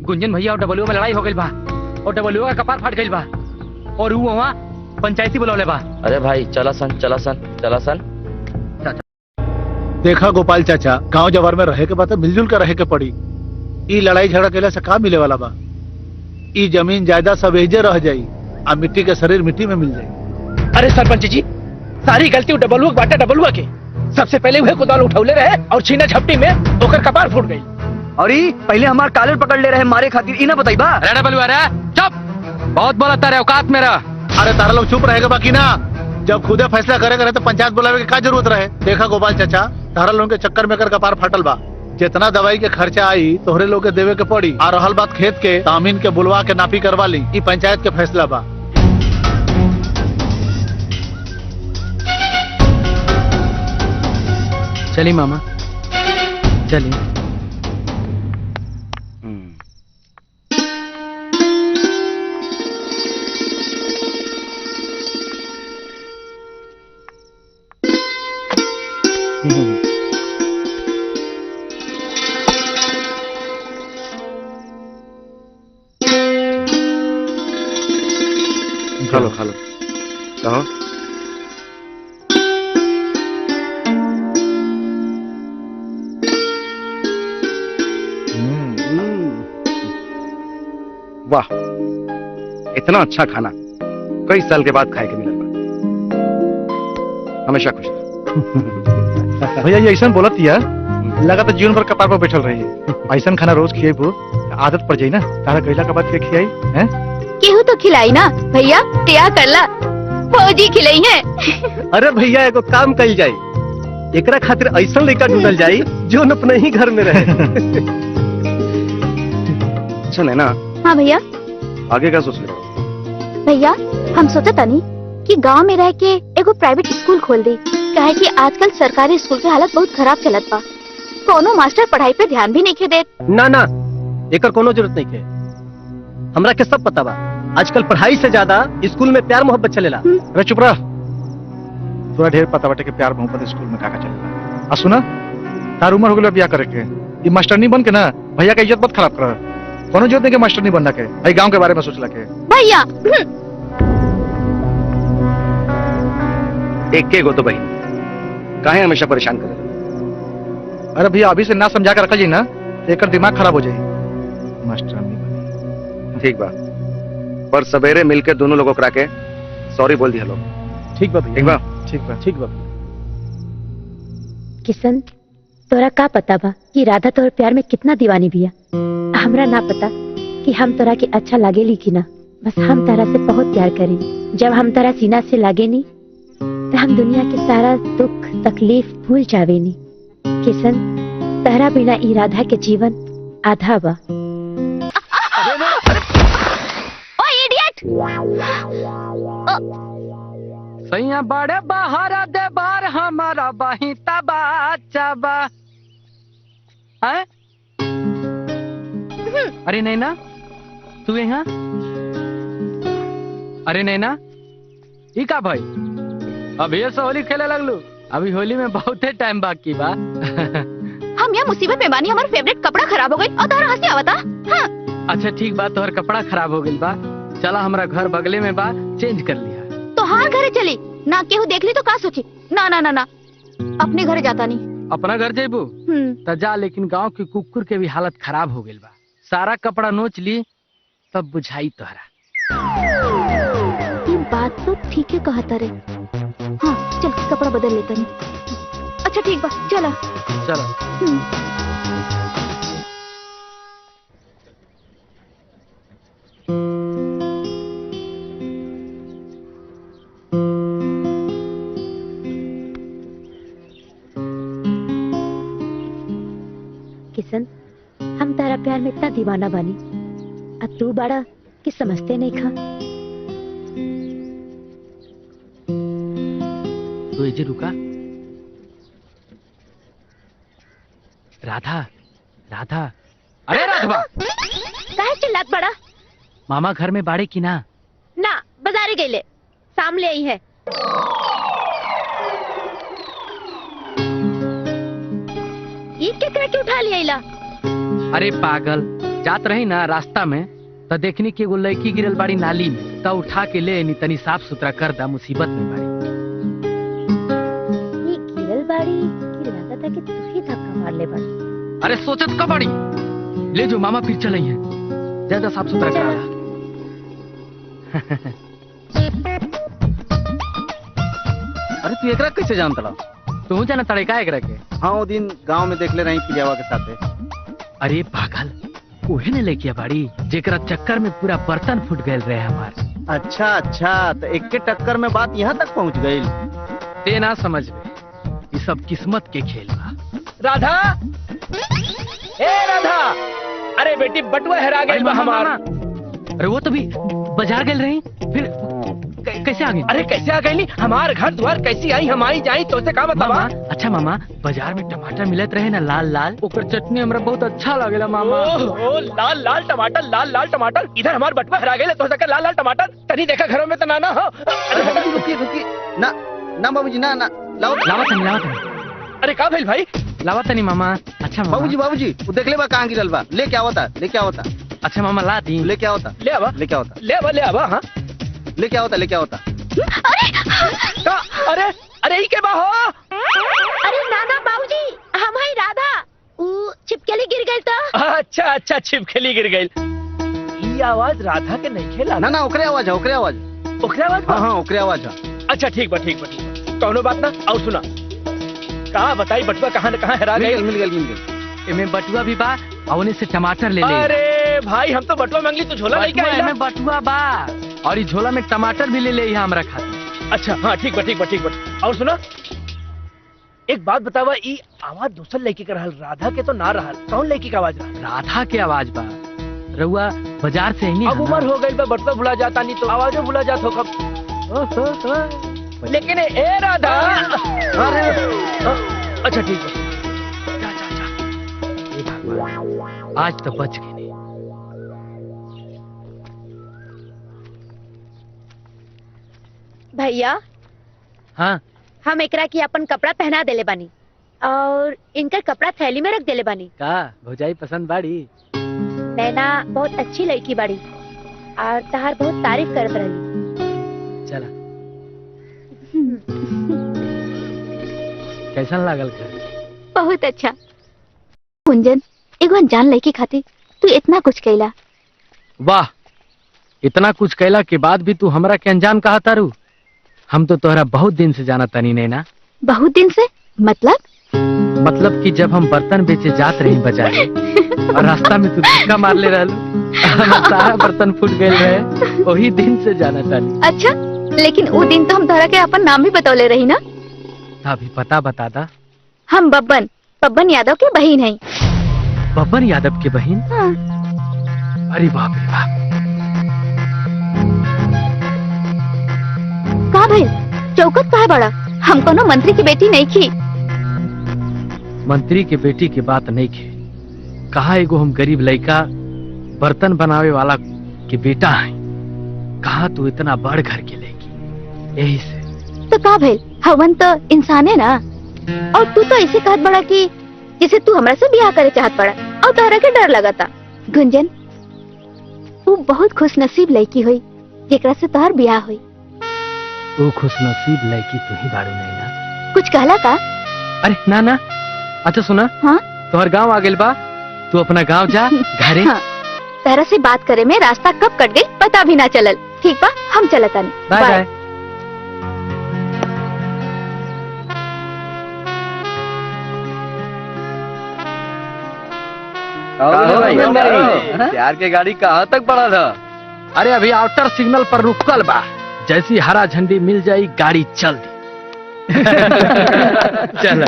गुंजन भैया और डबलू में लड़ाई हो गइल बा और डबलू का कपार फाट गइल बा और वो वहाँ पंचायती बुलौले बा। अरे भाई चला सन। देखा गोपाल चाचा, गांव जवार में रहे के बात मिलजुल कर रहे के पड़ी। ई लड़ाई झगड़ा केला से का मिले वाला बा? ई जमीन जायदाद सब एजे रह जाई आ मिट्टी के शरीर मिट्टी में मिल जाई। अरे सरपंच जी, सारी गलती डबलुआ के बाटे डबलुआ के। सबसे पहले वह कुदाल उठौले रहे और छीना झपटी में ओकर कपार फूट गई। और पहले हमार कालर पकड़ ले रहे मारे खातिर, इना बताई बा। अरे डबलुआ रे चुप, बहुत बोला तारे औकात मेरा। अरे तारा लोग चुप रहेगा बाकी ना, जब खुदे फैसला करे तो पंचायत बुलावे के क्या जरूरत रहे? देखा गोपाल चाचा, तारा लोगों के चक्कर में कर कपार फाटल बा। जितना दवाई के खर्चा आई तोहरे लोग के देवे के पड़ी। और रहल बात खेत के, तामीन के बुलवा के नापी करवा ली। ई पंचायत के फैसला बा। चली मामा चली। खा लो कहो। वाह, इतना अच्छा खाना कई साल के बाद खाए के मिला। हमेशा खुश रहो। भैया ये ऐसा बोलत या लगा तो जीवन भर कपार पर बैठल रही है। ऐसा खाना रोज खिएबू आदत पड़ जाई ना। तारा गैला के बाद के खियाई हैं? केहू तो खिलाई ना भैया, क्या करला फौजी खिलाई है। अरे भैया एगो काम कल जाई, एकरा खातिर ऐसा लड़का ढूंढल जाई जो अपने ही घर में रहे। सुने ना, हाँ भैया। आगे का सोच रहे? भैया हम सोचा तानी कि गांव में रह के एगो प्राइवेट स्कूल खोल दी, काहे कि आजकल सरकारी स्कूल की हालत बहुत खराब चलत बा। कोनो मास्टर पढ़ाई पे ध्यान भी नहीं के देत। ना ना, एकर कोनो जरूरत नहीं के। हमरा के सब पता बा, आजकल पढ़ाई से ज्यादा स्कूल में प्यार मोहब्बत चलेला। अरे चुप रह, थोड़ा ढेर पता बाटे के प्यार मोहब्बत स्कूल में काका चलेला। आ सुना, तार उम्र हो गई ब्याह करे के। ये मास्टर नहीं बन के ना भैया का इज्जत मत खराब कर। कोनो जरूरत नहीं के मास्टर नहीं बनना के। भाई गांव के बारे में सोचला के। भैया एक के गो तो बहन काहे हमेशा परेशान करे। अरे भैया अभी से ना समझा कर रखा जी ना तो एक दिमाग खराब हो जाए। मास्टरानी बनी। ठीक बा, पर सवेरे मिलके दोनों लोगों करा के सॉरी बोल दिया लोग। ठीक बा भैया। ठीक बा। ठीक बा। ठीक बा। किशन तोरा का पता बा कि राधा तोर प्यार में कितना दीवानी बिया। हमरा ना पता कि हम तोरा के अच्छा लागेली कि ना, बस हम तोरा से बहुत प्यार करी। जब हम तोरा सीना से लागे नी तो हम दुनिया के सारा दुख तकलीफ भूल जावे नी। किशन तोरा बिना ई राधा के जीवन आधा बा। ओ इडियट! सैया बड़े बहारा दे बार हमारा बहिता बाचा बा। हैं? अरे नैना तू यहाँ? अरे नैना ई का भाई अब ये होली खेले लगलू? अभी होली में बहुत टाइम बाकी बा। हम यहाँ मुसीबत में बानी, हमारा फेवरेट कपड़ा खराब हो गई और तोहरा हंसी आवता। हाँ। अच्छा ठीक बा, तोहर कपड़ा खराब हो गइल बा, चला हमरा घर बगले में बा, चेंज कर लिया। तो हाँ घरे चली ना, केहू देख ली तो का सोची। ना ना ना ना, अपने घर जाता नहीं। अपना घर जेबू त जा, लेकिन गांव के कुकुर के भी हालत खराब हो गइल बा। सारा कपड़ा नोच ली तब बुझाई तोहरा। ये बात तो ठीक है कहता रे। हाँ चल कपड़ा बदल लेता नहीं। अच्छा ठीक बा, चला। चलो। किशन हम तारा प्यार में इतना दीवाना बानी, अब तू बड़ा कि समझते नहीं खा। तो एजे रुका। राधा राधा, अरे राधवा काहे चिल्लात बड़ा? मामा घर में बाड़े की ना? ना बाजारे गईले, सामने आई है। ये केकरा के उठा लिया इला? अरे पागल, जात रही ना रास्ता में तो देखनी कि एगो लड़की गिरल बाड़ी नाली में, तब उठा के ले नी, तनी साफ सुथरा कर दा, मुसीबत में बाड़ी। ये गिरल बाड़ी कि लगा था कि तू ही धक्का मार ले बाड़ी। अरे सोचत कब बाड़ी, ले जो मामा फिर चले हैं, ज्यादा साफ सुथरा करा ला। अरे तू एकरा कैसे जानता ला? तू जाना तड़का एकरा के? हाँ वो दिन गांव में देखले रही पिलियावा के साथे। अरे पागल, उहे ने लेके बाड़ी जेकरा चक्कर में पूरा बर्तन फूट गए रहे हमार। अच्छा अच्छा, तो एक के टक्कर में बात यहाँ तक पहुँच गई। ते ना समझ में, ये सब किस्मत के खेल बा। राधा, ए राधा, अरे बेटी बटुआ हेरा गई बा हमार। अरे वो तो भी बाजार गए रही, फिर कैसे आ गई? अरे कैसे आ गई? हमार घर द्वार कैसी आई, हम आई जाई तो से का बतावा? अच्छा मामा, बाजार में टमाटर मिलत रहे ना लाल लाल, ओकर चटनी हमरा बहुत अच्छा लागेला मामा। ओ लाल लाल टमाटर, लाल लाल टमाटर, इधर हमार बटुआ हेरा गई तो सके लाल लाल टमाटर। तनी देखा घरों में तो ना हो। अरे रुकी रुकी, ना ना बाबूजी, ना ना लाओ लावा तनी। अरे का भेल भाई? लावा तनी मामा। अच्छा मामा। बाबूजी बाबूजी, वो देख ले बा कहाँ गिरल बा, ले क्या होता, ले क्या होता। अच्छा मामा ला दी। ले क्या होता, ले आवा, ले क्या होता, ले आवा, ले आवा। हाँ ले क्या होता, ले क्या होता। अरे अरे ही के बा हो? अरे नाना बाबूजी, हम है राधा। ऊ छिपकली गिर गई तो। अच्छा अच्छा, छिपकली गिर गई। ये आवाज राधा के नहीं खेला? ना ना, ओकरे आवाज है, ओकरे आवाज। ओकरे आवाज? हाँ हाँ, ओकरे आवाज है। अच्छा ठीक बा, ठीक बा, ठीक बा, कौनो बात ना। और सुना, कहाँ बताई बटुआ कहाँ हेरा गई? मिल गई। इनमें बटुआ भी बा, और उन्हें से टमाटर ले ले। अरे भाई, हम तो बटुआ मांगली तो झोला लेके आए। में बटुआ बा और इस झोला में टमाटर भी ले ले यहाँ हमरा खातिर। अच्छा हाँ ठीक बा, ठीक बा, ठीक बा। और सुना, एक बात बतावा, ई आवाज दूसर लड़की का रहल, राधा के तो ना रहल, कौन लड़की का आवाज रहल? राधा के आवाज बा। रउआ बाजार से ही। अब उम्र हो गई बा, बटुआ भुला जाता नहीं तो आवाज भुला जात हो कब। लेकिन ए राधा, अरे अच्छा ठीक है, आज तो बच गई। नहीं भैया, हाँ हम एकरा की अपन कपड़ा पहना देले बानी और इनका कपड़ा थैली में रख देले बानी। का भौजाई पसंद बाड़ी? नैना बहुत अच्छी लड़की बाड़ी और तहार बहुत तारीफ करत रही। चला। कैसन लागल का? बहुत अच्छा। कुंजन, एगो अनजान लड़की खातिर तू इतना कुछ कैला। वाह, इतना कुछ कैला के बाद भी तू हमरा के अनजान कहा तारू? हम तो तोहरा बहुत दिन से जाना तनी नैना। बहुत दिन से? मतलब कि जब हम बर्तन बेचे जात रही बाजारे और रास्ता में तू धक्का मार ले रहलू, हमर सारा बर्तन फूट गए रहे, वही दिन से जाना तानी। अच्छा, लेकिन वो दिन तो हम तोहरा के अपन नाम भी बतौले रही ना। अभी पता बता दा। हम बब्बन यादव के बहन हैं। बब्बन यादव की बहन? हाँ। अरे बाप रे बाप। का भाई चौकत का है बड़ा? हम कोनो मंत्री की बेटी नहीं की। मंत्री के बेटी की बात नहीं की। कहा एगो हम गरीब लड़का बर्तन बनावे वाला के बेटा है। कहा तू इतना बड़ घर के लेगी, यही से। तो का भाई, हवन तो इंसान है ना। और तू तो ऐसे कहत बड़ा कि जैसे तू हमरा से ब्याह करे चाहत पड़ा और तोहरा के डर लगा था। गुंजन, तू बहुत खुश नसीब लड़की हुई जेकरा से तोहर ब्याह हुई। वो खुश नसीब लड़की तू ही बारू नहीं ना। कुछ कहला का? अरे ना ना। अच्छा सुना, हाँ? तोहर गांव आ गेल बा, तू अपना गांव जा घरे। हाँ। तेरा से बात करे में रास्ता कब कट गई पता भी ना चलल। ठीक बा, हम चलत आनी। Bye bye. प्यार के गाड़ी कहाँ तक बढ़ा था? अरे अभी आउटर सिग्नल पर रुकल बा, जैसी हरा झंडी मिल जाई गाड़ी चल दी। चल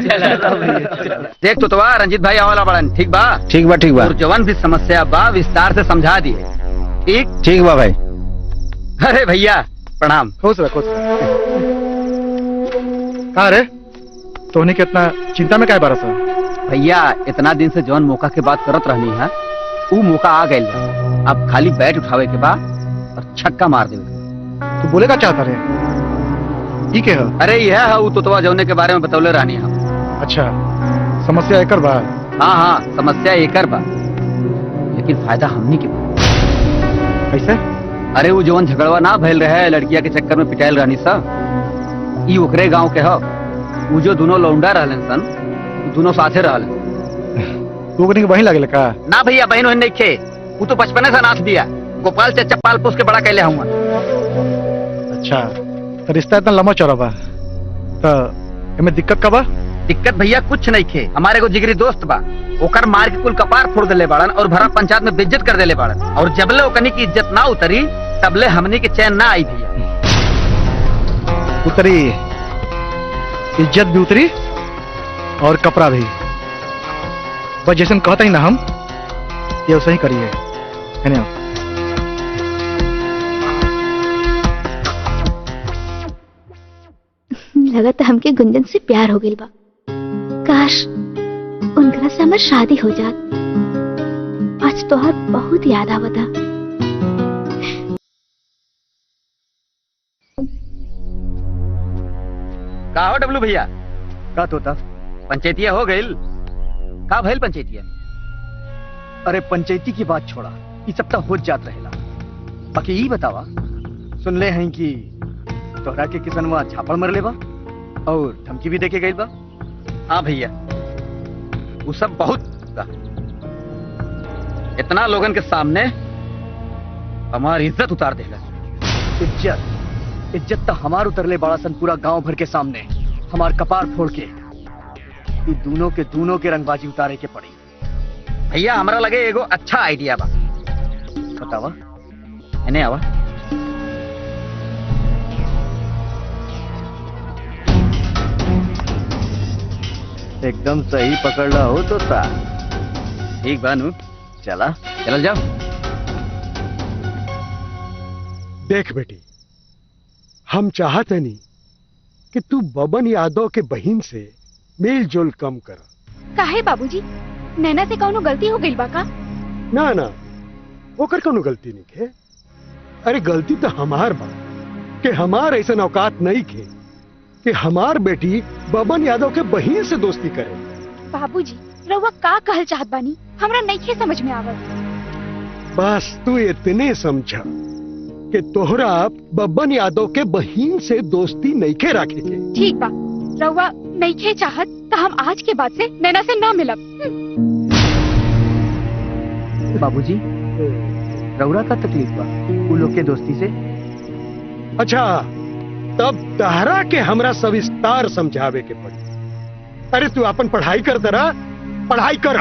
देख तो रंजीत भाई आवाला बड़न। ठीक बा? ठीक बा, ठीक बा। और जवन भी समस्या बा विस्तार से समझा दिए। ठीक ठीक बा भाई। अरे भैया प्रणाम। खुश रह, खुश रह। कहा रे, तोहनी के इतना चिंता में क्या बारह सा? भैया इतना दिन से जवन मौका के बात करत रहनी है, वो मौका आ गई। अब खाली बैट उठावे के बाद और छक्का मार देवे। तू बोले का चाहता रे? ई के है? अरे यह है वो तोतवा जौने के बारे में बतौले रहनी हम। अच्छा, समस्या एकर बा? हाँ हाँ, समस्या एकर बा, लेकिन फायदा हमनी के बा। कैसे? अरे वो जवन झगड़वा ना भइल रहे लड़किया के चक्कर में पिटाइल रहनी सा, ई ओकरे गांव के ह। वो जो दोनों लौंडा रहलन सन, दोनों साथे रहलन। तू के वहीं लगल का? ना भैया, बहन वहन नहीं खे। वो तो बचपने से नाथ दिया। गोपाल चचा पाल पोस के बड़ा कैले हुआ। अच्छा, तो रिश्ता इतना लंबा चौड़ा बा, तो एमे दिक्कत का बा? दिक्कत भैया कुछ नहीं खे। हमारे को जिगरी दोस्त बा, ओकर मार के कुल कपार फोड़ देले बाड़न और भरा पंचायत में बेइज्जत कर देले बाड़न। और जबले ओकनी की इज्जत ना उतरी तबले हमनी के चैन ना आई भैया। उतरी इज्जत भी उतरी और कपड़ा भी। बस जैसे कहता ही ना हम, ये वैसे ही करिए, है ना? लगता हमके गुंजन से प्यार हो गई बा। काश उनकरा से हमार शादी हो जात। आज तोहर बहुत याद आवता। का हो डब्लू भैया? का तोता? पंचायतिया हो गई? का भइल पंचायतिया? अरे पंचायती की बात छोड़ा, ये सब तो हो जात रहेला। बाकी ये बतावा, सुनले हैं कि तोहरा के किसनवा झापड़ मर लेबा और धमकी भी देके गई बा। हाँ भैया, वो सब बहुत इतना लोगन के सामने हमारी इज्जत उतार देगा। इज्जत तो हमार उतरले बड़ा सन पूरा गांव भर के सामने, हमार कपार फोड़ के। ये दोनों के रंगबाजी उतारे के पड़ी। भैया हमरा लगे एगो अच्छा आइडिया बा। बतावा। इन्हें आवा। एकदम सही पकड़ला हो तो ता। ठीक बानू, चला चल जाओ। देख बेटी, हम चाहते नहीं कि तू बबन यादव के बहन से मेल जोल कम कर। काहे बाबूजी, नैना से कौनो गलती हो गई बा का? ना ना, ओकर कोनो गलती नहीं है। अरे गलती तो हमार बा कि हमार ऐसा औकात नहीं खे कि हमार बेटी बबन यादव के बहन से दोस्ती करे। बाबूजी रउआ का कहल चाहत बानी, हमरा नइखे समझ में आवत। बस तू इतने समझा कि तोहरा बबन यादव के बहन से दोस्ती नहीं खे रखे के। ठीक बा, रउआ नइखे चाहत तो हम आज के बाद से नैना से ना मिलब। बाबूजी, रउरा का तकलीफ बा उ लोग के दोस्ती से? अच्छा, तब तहरा के हमरा सविस्तार समझावे के पड़ी। अरे तू अपन पढ़ाई कर दरा, पढ़ाई कर।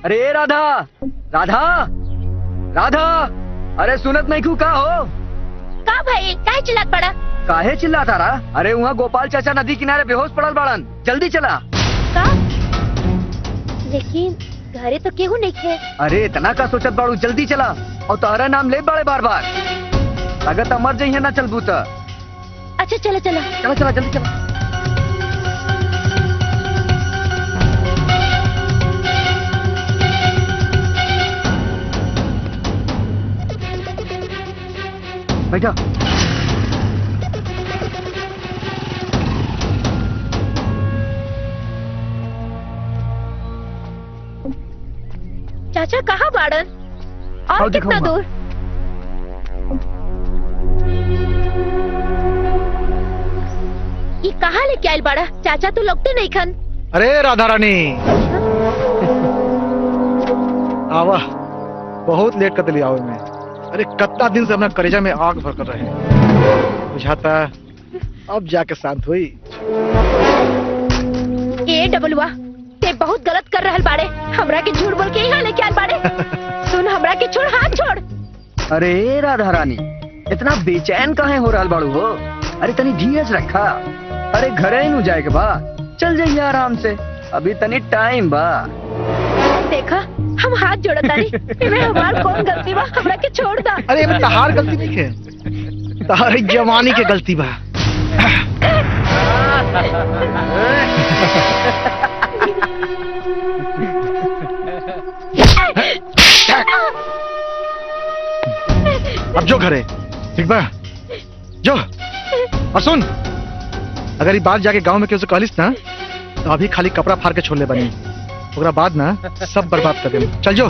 अरे राधा, राधा, राधा, अरे सुनत नहीं क्यों का हो? का भाई काहे चिल्लात पड़ा? काहे चिल्ला तारा? अरे वहाँ गोपाल चाचा नदी किनारे बेहोश पड़ल बाड़न, जल्दी चला। का? लेकिन घरे तो केहू नहीं थे। अरे इतना का सोचत बाड़ू, जल्दी चला। और तोहरा नाम ले बाड़े बार बार, अगर तो मर जाइए ना चलबू तो। अच्छा चलो चलो चला चला जल्दी चला। बैठा। चाचा कहाँ बाड़न? और कितना दूर? ये कहाँ लेके आयल बाड़ा? चाचा तो लगते नहीं खन। अरे राधा रानी, आवा, बहुत लेट कर दिली आओ में। अरे कितना दिन से अपना कलेजा में आग भर कर रहे, बुझाता अब जाके शांत हुई। ए डबलुआ, ते बहुत गलत कर रहल बाड़े। हमरा के झूठ बोल के यहाँ लेके आयल बाड़े। सुन, हमरा के छोड़, हाथ छोड़। अरे राधा रानी, इतना बेचैन काहे हो रहल बाड़ू हो? अरे तनी धीरज रखा। अरे घरे नु जाए के बा, चल जाइए आराम से, अभी तनी टाइम बा। देखा, हम हाथ जोड़त तानी। इमे हमार कौन गलती बा? हमरा के छोड़ दा। अरे ये तहार गलती नहीं है, तहारी जवानी के गलती बा। अब जो घरे, ठीक बा? जो। और सुन, अगर ये बात जाके गांव में किसी कहलिस ना, तो अभी खाली कपड़ा फाड़ के छोड़ले बनी, ओकरा बाद ना सब बर्बाद कर दे। चल जो।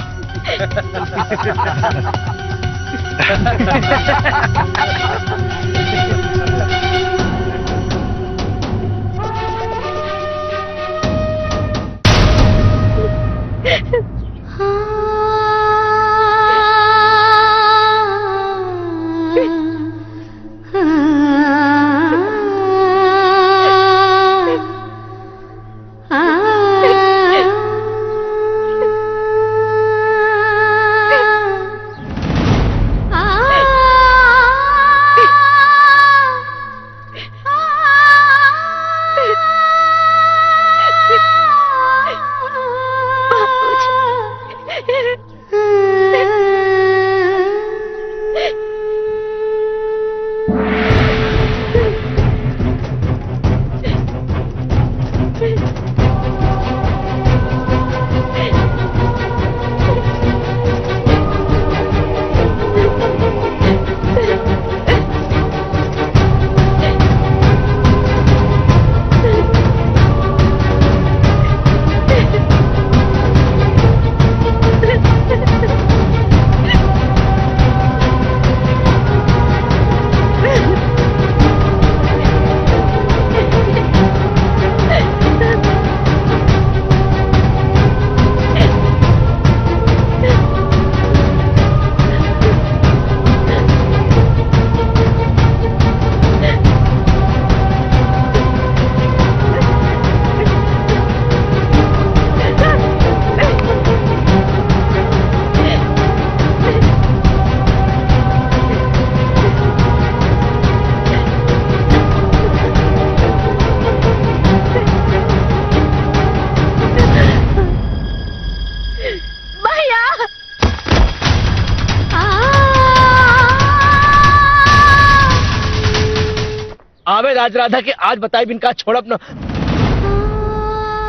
आवे राज राधा के आज बताए बिन का छोड़ अपना।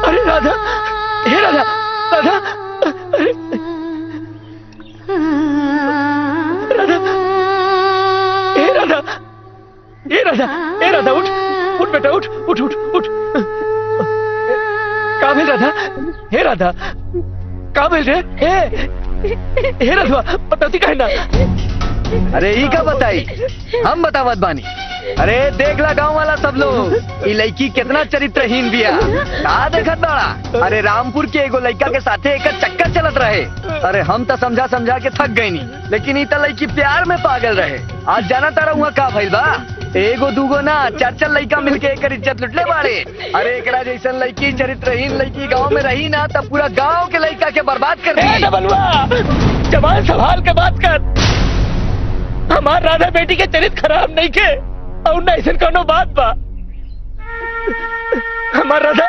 अरे राधा, हे राधा, राधा, अरे राधा, हे राधा, हे राधा, हे राधा, उठ, उठ बेटा, उठ, उठ, उठ, उठ। का भेल राधा? हे राधा, का भेल रे? हे राधा, बताती कहे ना। अरे ई का बताई, हम बतावत बानी। अरे देख ला गाँव वाला सब लोग, ये लड़की कितना चरित्रहीन बिया। कहा देखत बड़ा, अरे रामपुर के एगो लड़का के साथे एक चक्कर चलत रहे। अरे हम तो समझा समझा के थक गई नी, लेकिन ये लड़की प्यार में पागल रहे। आज जाना तारा हुआ का भइल बा, एगो दूगो ना 4-4 लड़का मिलके एक इज्जत लुटले बाड़े। अरे एकरा जैसन लड़की चरित्रहीन लड़की गाँव में रही ना तब पूरा गाँव के लड़का के बर्बाद कर दी। बलवा जवान संभाल के बात कर। हमार राधा बेटी के चरित्र खराब नहीं के और न ऐसा कोनो बात बा। हमार राधा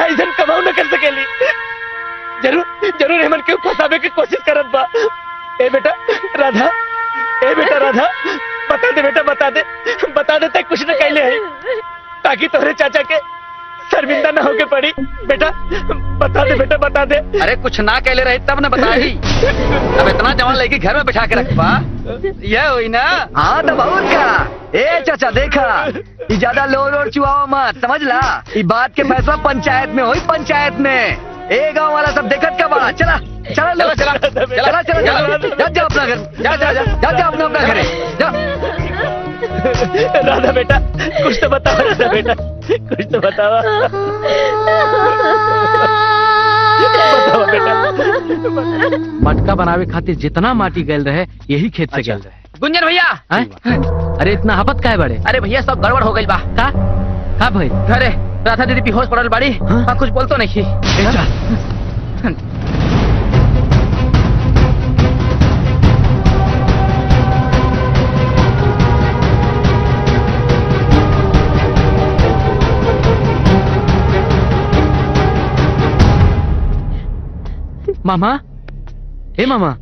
ऐसा कमाऊ न कर सकेली। जरूर हमन के फंसावे की कोशिश करत बा। ए बेटा राधा, बता दे बेटा, बता दे तक कुछ न कहले है ताकि तोहरे चाचा के शर्मिंदा न होके पड़ी। बेटा बता दे, बेटा बता दे। अरे कुछ ना कहले रहे तब न बताई। अब इतना जवान लड़की घर में बिठा के रखबा, यह हुई ना। हाँ तो बहुत का। ए चाचा देखा, ये ज्यादा लोर और चुआओ मत, समझ ला। ये बात के फैसला पंचायत में होई, पंचायत में। ए गाँव वाला सब देखत का बड़ा। चला चला जा अपना घर, जा अपना घर जा। राधा बेटा कुछ तो बताओ, राधा बेटा कुछ तो बताओ। बताओ बेटा। मटका बनावे खातिर जितना माटी गल रहे यही खेत से गल रहे। गुंजन भैया, अरे इतना हपत काहे बड़े? अरे भैया सब गड़बड़ हो गई बा। का भाई? अरे राधा दीदी बेहोश पड़ल बाड़ी। हाँ कुछ बोलतो नहीं। मामा, ए मामा,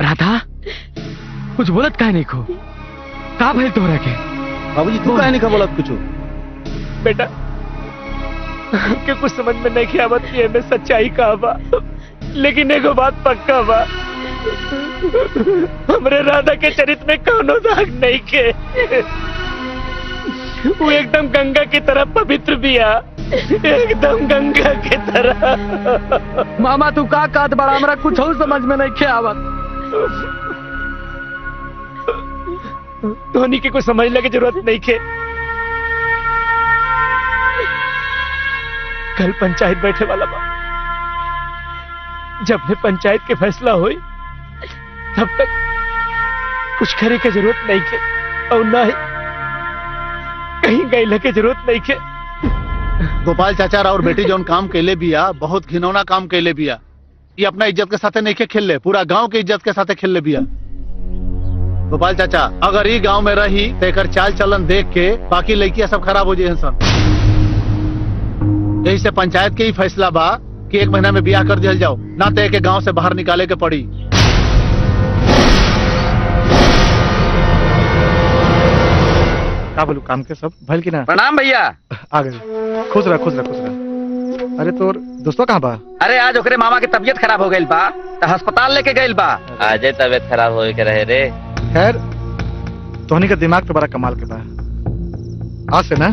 राधा कुछ बोलत काहे नहीं खो? का भइल तोहरा के? बाबूजी तू काहे नहीं का बोलत कुछ? बेटा हमके कुछ समझ में नहीं आवत कि एमे सच्चाई का बा, लेकिन एगो बात पक्का बा, हमरे राधा के चरित्र में कौनो दाग नहीं के। वो एकदम गंगा की तरह पवित्र बिया, एकदम गंगा की तरह। मामा तू का कहत बड़ा, हमरा कुछ और समझ में नहीं खे आवत। धोनी की कुछ समझने की जरूरत नहीं खे। कल पंचायत बैठे वाला बा, जब ने पंचायत के फैसला हुई तब तक कुछ करे की जरूरत नहीं के और ना ही कहीं गईले की जरूरत नहीं के। गोपाल चाचा और बेटी जो काम कैले बिया बहुत घिनौना काम कैले बिया। ये अपना इज्जत के साथे नहीं खेल ले, पूरा गांव के इज्जत के साथे खेल ले बिया। गोपाल चाचा अगर ये गांव में रही तो एक चाल चलन देख के बाकी लड़कियां सब खराब हो जाए सन। यही से पंचायत के ही फैसला बा कि 1 महीना में ब्याह कर दिया जाओ, ना तो एक गांव से बाहर निकाले के पड़ी। का बोलू काम के सब भल की ना? प्रणाम भैया। आ गए। खुश रह खुश रह खुश रह। अरे तोर दोस्तों कहाँ बा? अरे आज ओकरे मामा की तबीयत खराब हो गई बा तो अस्पताल लेके गई बा। आजे तबीयत खराब हो के रहे रे। खैर तोहनी का दिमाग तो बड़ा कमाल के बा। आज से ना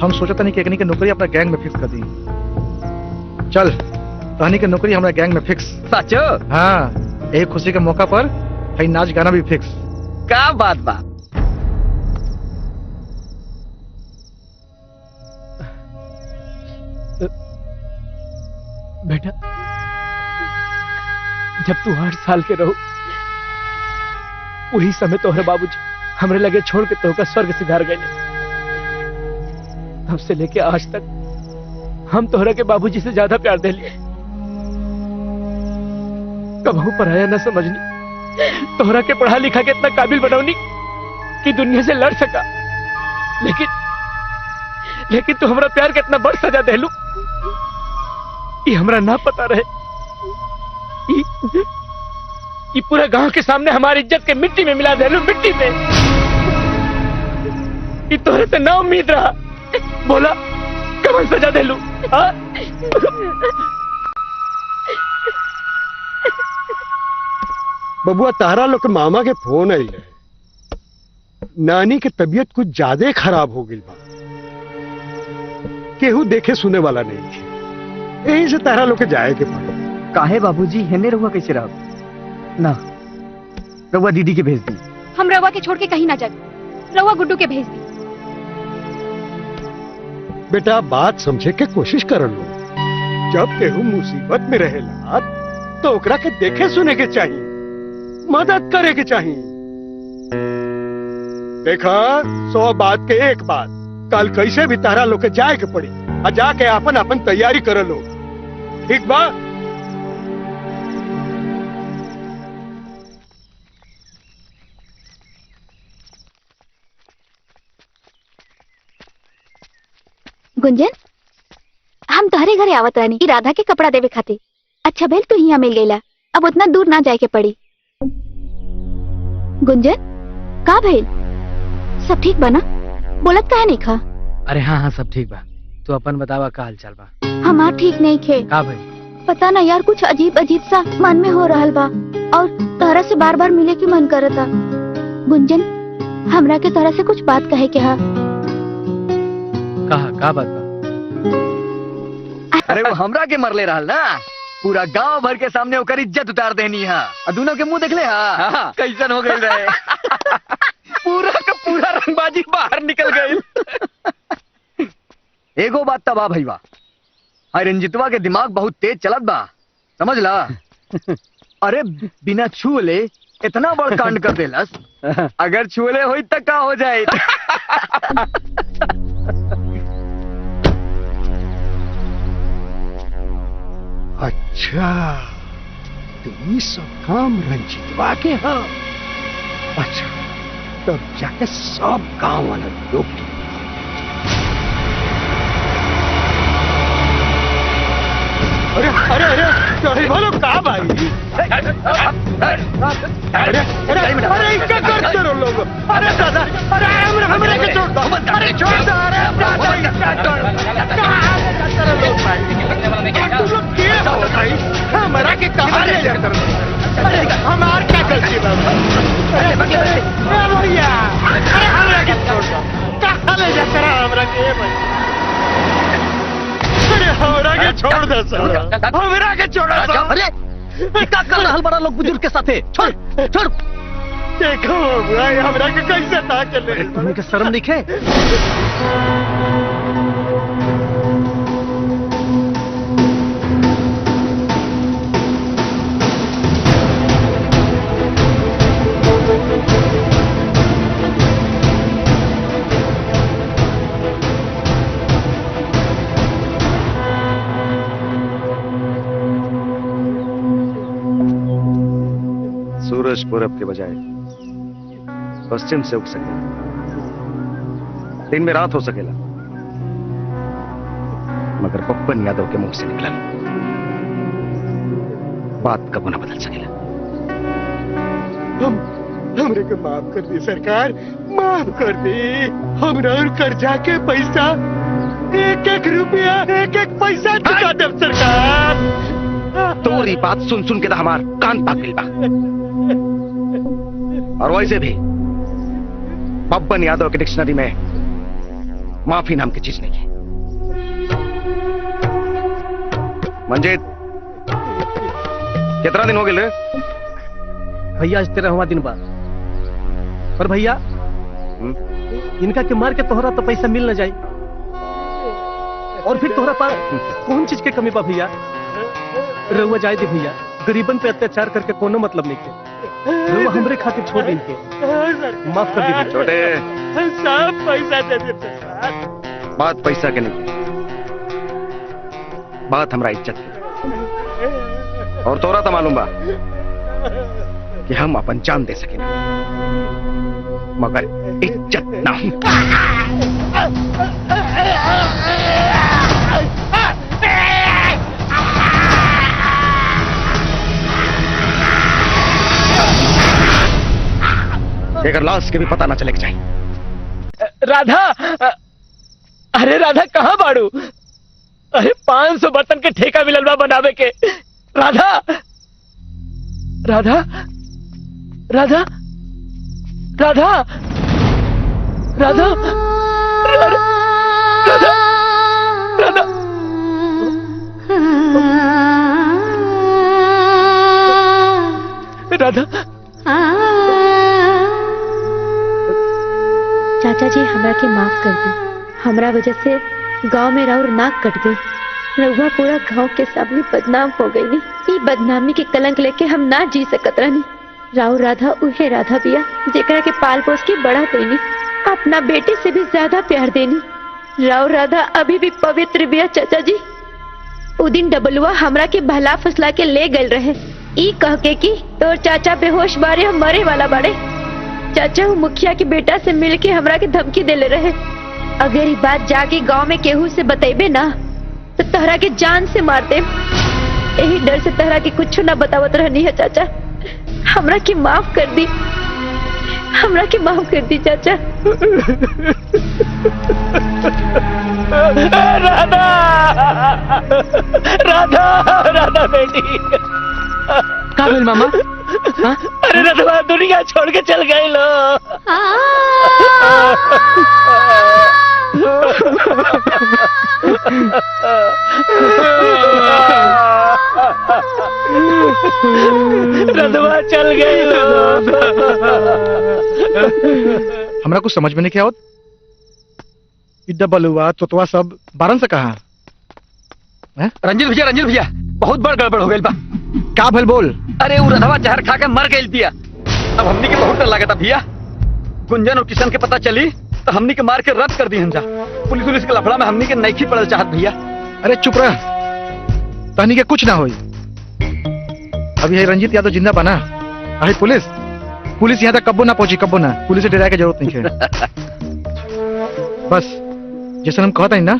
हम सोचता नहीं कि एकनी के नौकरी अपना गैंग में फिक्स कर दी। चल तोहनी की नौकरी हमारा गैंग में फिक्स। सचो? हाँ, एक खुशी के मौका पर भाई नाच गाना भी फिक्स। क्या बात बा? बेटा जब तू 8 साल के रहो वही समय तोहरे बाबूजी हमरे लगे छोड़ के तोहका स्वर्ग सिधार गए। तब से लेके आज तक हम तोहरा के बाबूजी से ज्यादा प्यार दे लिए। कबहू पराया न समझनी, तोहरा के पढ़ा लिखा के इतना काबिल बनौनी कि दुनिया से लड़ सका। लेकिन तू हमरा प्यार के इतना बड़ सजा देलू ये हमरा ना पता रहे। ये पूरा गांव के सामने हमारी इज्जत के मिट्टी में मिला देलू, मिट्टी में। ये तोहरे से ना उम्मीद रहा। बोला कमन सजा देलू? बबुआ तारा लोग के मामा के फोन आई है, नानी की तबीयत कुछ ज्यादा खराब हो गई बा, केहू देखे सुने वाला नहीं थी, यही से तारा लोग के जाए के पड़े। काहे बाबूजी हेने रहुआ कैसे रह ना रहुआ दीदी के भेज दी। हम रवा के छोड़ के कहीं ना जाए, रवा गुड्डू के भेज दी। बेटा बात समझे के कोशिश कर लो। जब केहू मुसीबत में रहेला तो ओकरा के देखे सुने के चाहिए, मदद करे के चाहिए। देखा 100 बात के एक बात, कल कैसे भी तारा लोग के जाए के पड़ी और जाके अपन अपन तैयारी कर लो, ठीक बा? गुंजन, हम तोहरे घरे आवत रहनी राधा के कपड़ा देवे खातिर। अच्छा भेल तू यहाँ मिल गईला, अब उतना दूर ना जाए के पड़ी। गुंजन का भेल, सब ठीक बना? बोलत काहे नहीं खा? अरे हाँ हाँ सब ठीक बा, तू अपन बतावा का हाल चाल बा? हमार ठीक नहीं खे। का भाई? पता ना यार, कुछ अजीब अजीब सा मन में हो रहल बा और तोहरा से बार बार मिले की मन करता। गुंजन हमरा के तोहरा से कुछ बात कहे के हा। कहा का बात बा? अरे वो हमरा के मरले रहल ना, पूरा गांव भर के सामने ओकर इज्जत उतार देनी है। और दोनों के मुंह देखले हा कैसन हो गई रहे। पूरा का पूरा रंगबाजी बाहर निकल गई। एगो बात तबा भईवा, रंजितवा के दिमाग बहुत तेज चलत बा, समझ ला। अरे बिना छुले इतना बड़ कांड कर देलस, अगर छुले होई त का हो जाए। अच्छा तो ये सब काम रंजीतवा के हाँ। अच्छा तब जाके सब गांव वाला लोग अरे अरे अरे अरे बोलो कहा भाई? अरे अरे अरे क्या करते हो लोग? अरे दादा अरे हमरे के छोड़ दो, अरे छोड़ दो, अरे दादा क्या छोड़ कहाँ करते हो लोग भाई? तुम लोग क्या हो भाई? हमारा के कहाँ ले जाते हो? अरे हमार क्या गलती है? अरे भैया अरे हमरा के छोड़ दो, कहाँ ले जाते हो हमरा के भाई? अरे हमरा के छोड़ दे सर, हमरा के छोड़ दे। अरे क्या कर रहल बड़ा लोग बुजुर्ग के साथे? छोड़ छोड़। देखो भाई हमरा के कैसे ताके ले। तुम्हें के शर्म दिखे? सूरज पूरब के बजाय पश्चिम से उग सकेला, दिन में रात हो सकेला, मगर पप्पन यादव के मुंह से निकला बात कबो न बदल सकेला। हमरे को माफ कर दी सरकार, माफ कर दी। हमरा और कर्जा के पैसा एक एक रुपया एक एक पैसा चुका दे सरकार। तोरी बात सुन सुन के तो हमार कान पाक गइल बा। और वैसे भी पप्पन यादव के डिक्शनरी में माफी नाम की चीज नहीं है। मंजीत कितना दिन हो गए रे? भैया आज 13वां दिन बाद। पर भैया इनका के मार के तोहरा तो पैसा मिल न जाए, और फिर तोहरा पास कौन चीज के कमी बा भैया? रहुआ जाए दे भैया, गरीबन पे अत्याचार करके कोनो मतलब नहीं के। रहुआ हमरे खातिर छोड़ दी इनके, माफ कर दीजिए। छोटे सब पैसा दे देते। बात पैसा के नहीं, बात हमरा इज्जत की। और तोरा तो मालूम बा कि हम अपन जान दे सके मगर इज्जत ना। एक लाश के भी पता ना चले के चाहिए। राधा, अरे राधा कहाँ बाड़ू? अरे 500 बर्तन के ठेका मिलल बा बनावे के। राधा राधा राधा राधा राधा राधा राधा राधा। चाचा जी हमरा के माफ कर दी। हमरा वजह से गांव में राउर नाक कट गई। रउआ पूरा गांव के सामने बदनाम हो गई। ई बदनामी के कलंक लेके हम ना जी सकत रहनी। राउर राधा उहे राधा बिया जेकरा के पाल पोस के बड़ा देनी, अपना बेटे से भी ज्यादा प्यार देनी। राउर राधा अभी भी पवित्र बिया चाचा जी। उ दिन डबलुआ हमरा के भला फसला के ले गए रहे, ई कह के कि तोर चाचा बेहोश बारे हम मरे वाला बाड़े। चाचा वो मुखिया के बेटा से मिल के हमरा के धमकी देले रहे, अगर ये बात जाके गांव में केहू से बतेबे ना तो तहरा के जान से मार दे। यही डर से तहरा के कुछ ना बतावत रहनी है चाचा। हमरा के माफ कर दी, हमरा के माफ कर दी चाचा। राधा राधा राधा बेटी। का भेल मामा? हाँ? अरे राधा दुनिया छोड़ के चल गए लो। रधवा चल गए लो। हमरा कुछ समझ में नहीं क्या होत। डबलुआ चोतवा सब बारन से कहा। रंजीत भैया बहुत बड़ गड़बड़ हो गई बा। का भल बोल। अरे वो रधवा जहर खा के मर गई दिया। अब हमनी के बहुत डर लगा था भैया। गुंजन और किशन के पता चली तो हमनी के मार के रद्द कर दी हमजा। पुलिस के लफड़ा में हमनी के नहीं पड़ल चाहत भैया। अरे चुप रह, तहनी के कुछ ना होई। अभी है रंजीत यादव जिंदा बना। अरे पुलिस यहाँ तक कब्बो ना पहुंची, कब्बो ना। पुलिस से डरा के जरूरत नहीं है। बस जैसे हम कहता है ना,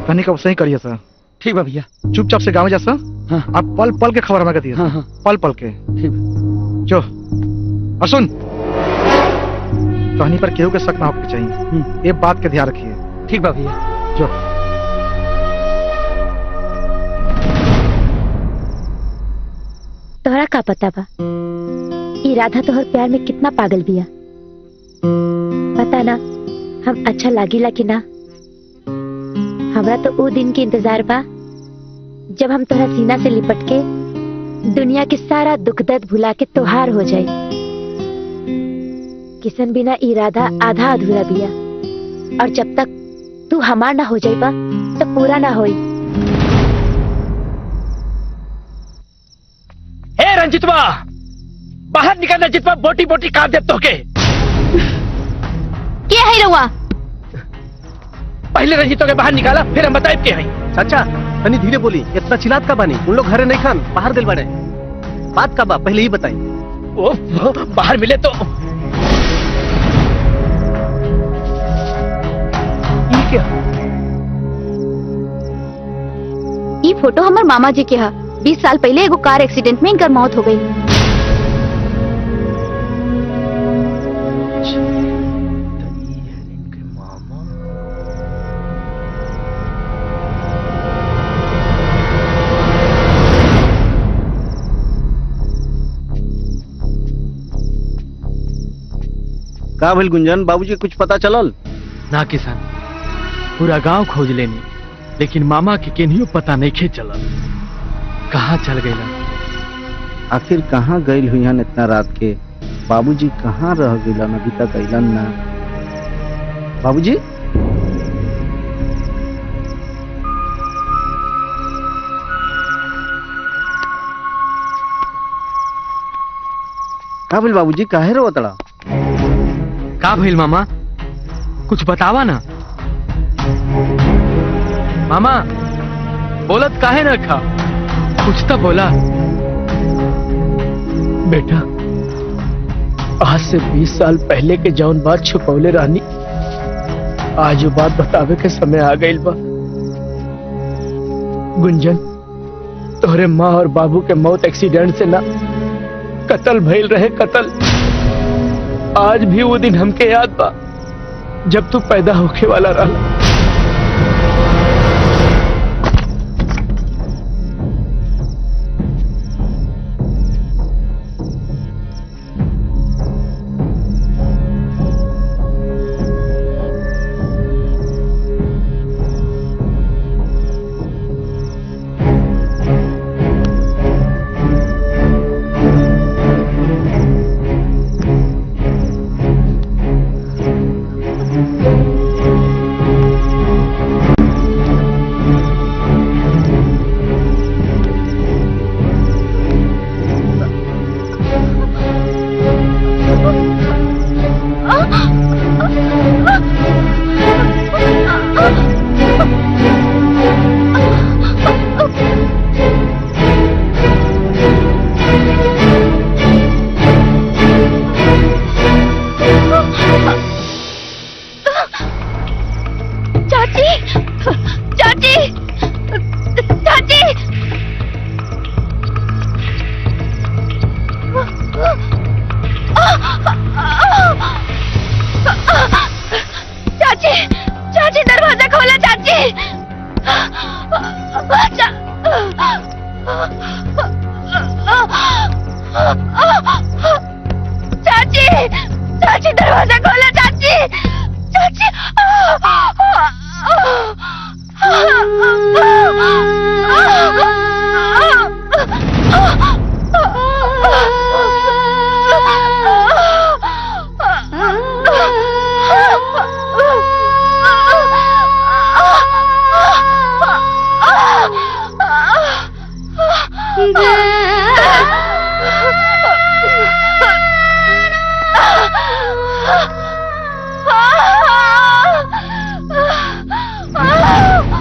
तहनी का सही करिए सर। ठीक बा भैया। चुपचाप से गाँव जा सर। हाँ। आप पल पल के खबर हमें दिए। हाँ, हाँ। पल पल के। ठीक। जो और सुन, तहनी पर केहू के शक ना होके चाहिए। ये बात के ध्यान रखिए। ठीक बा भैया। जो तोहरा का पता बा ई राधा तोहर प्यार में कितना पागल बिया। पता ना हम अच्छा लागिला कि ना। हमरा तो वो दिन के इंतजार बा जब हम तोहरा सीना से लिपट के दुनिया के सारा दुख दर्द भुला के तोहार हो जाए। किशन बिना ई राधा आधा अधूरा बिया, और जब तक तू हमार ना हो जाइबा तो पूरा ना होई। हे रंजितवा, बाहर निकल रंजितवा, बोटी बोटी काट दे तो के। क्या है रउआ? पहले रंजितों के बाहर निकाला, फिर हम बताए के हैं। चाचा तनी धीरे बोली, इतना चिल्लात का बानी। उन लोग घरे नहीं खान, बाहर दिल बड़े। बात का बा पहले ही बताई। ओ बाहर मिले तो ये क्या? ये फोटो हमार मामा जी के है। 20 साल पहले एगो कार एक्सीडेंट में इनकर मौत हो गई। का भइल गुंजन, बाबूजी कुछ पता चलल? ना किसान, पूरा गांव खोज लेनी, लेकिन मामा के केनियो पता नहीं खे चलल। कहाँ चल गए? आखिर कहाँ गइल हुई हन इतना रात के? बाबूजी कहाँ रह गइलन? अभी तक अइलन ना। बाबूजी का भइल? बाबूजी काहे रोतड़ा? का भइल मामा? कुछ बतावा ना। मामा बोलत काहे न रखा? कुछ तो बोला। बेटा, आज से 20 साल पहले के जौन बात छुपौले रहनी, आज वो बात बतावे के समय आ गई बा। गुंजन, तोहरे माँ और बाबू के मौत एक्सीडेंट से ना, कत्ल भइल रहे, कत्ल। आज भी वो दिन हमके याद बा जब तू पैदा होके वाला रहा। चाची चाची चाची चाची चाची दरवाजा खोला चाची चाची चाची दरवाजा खोला चाची चाची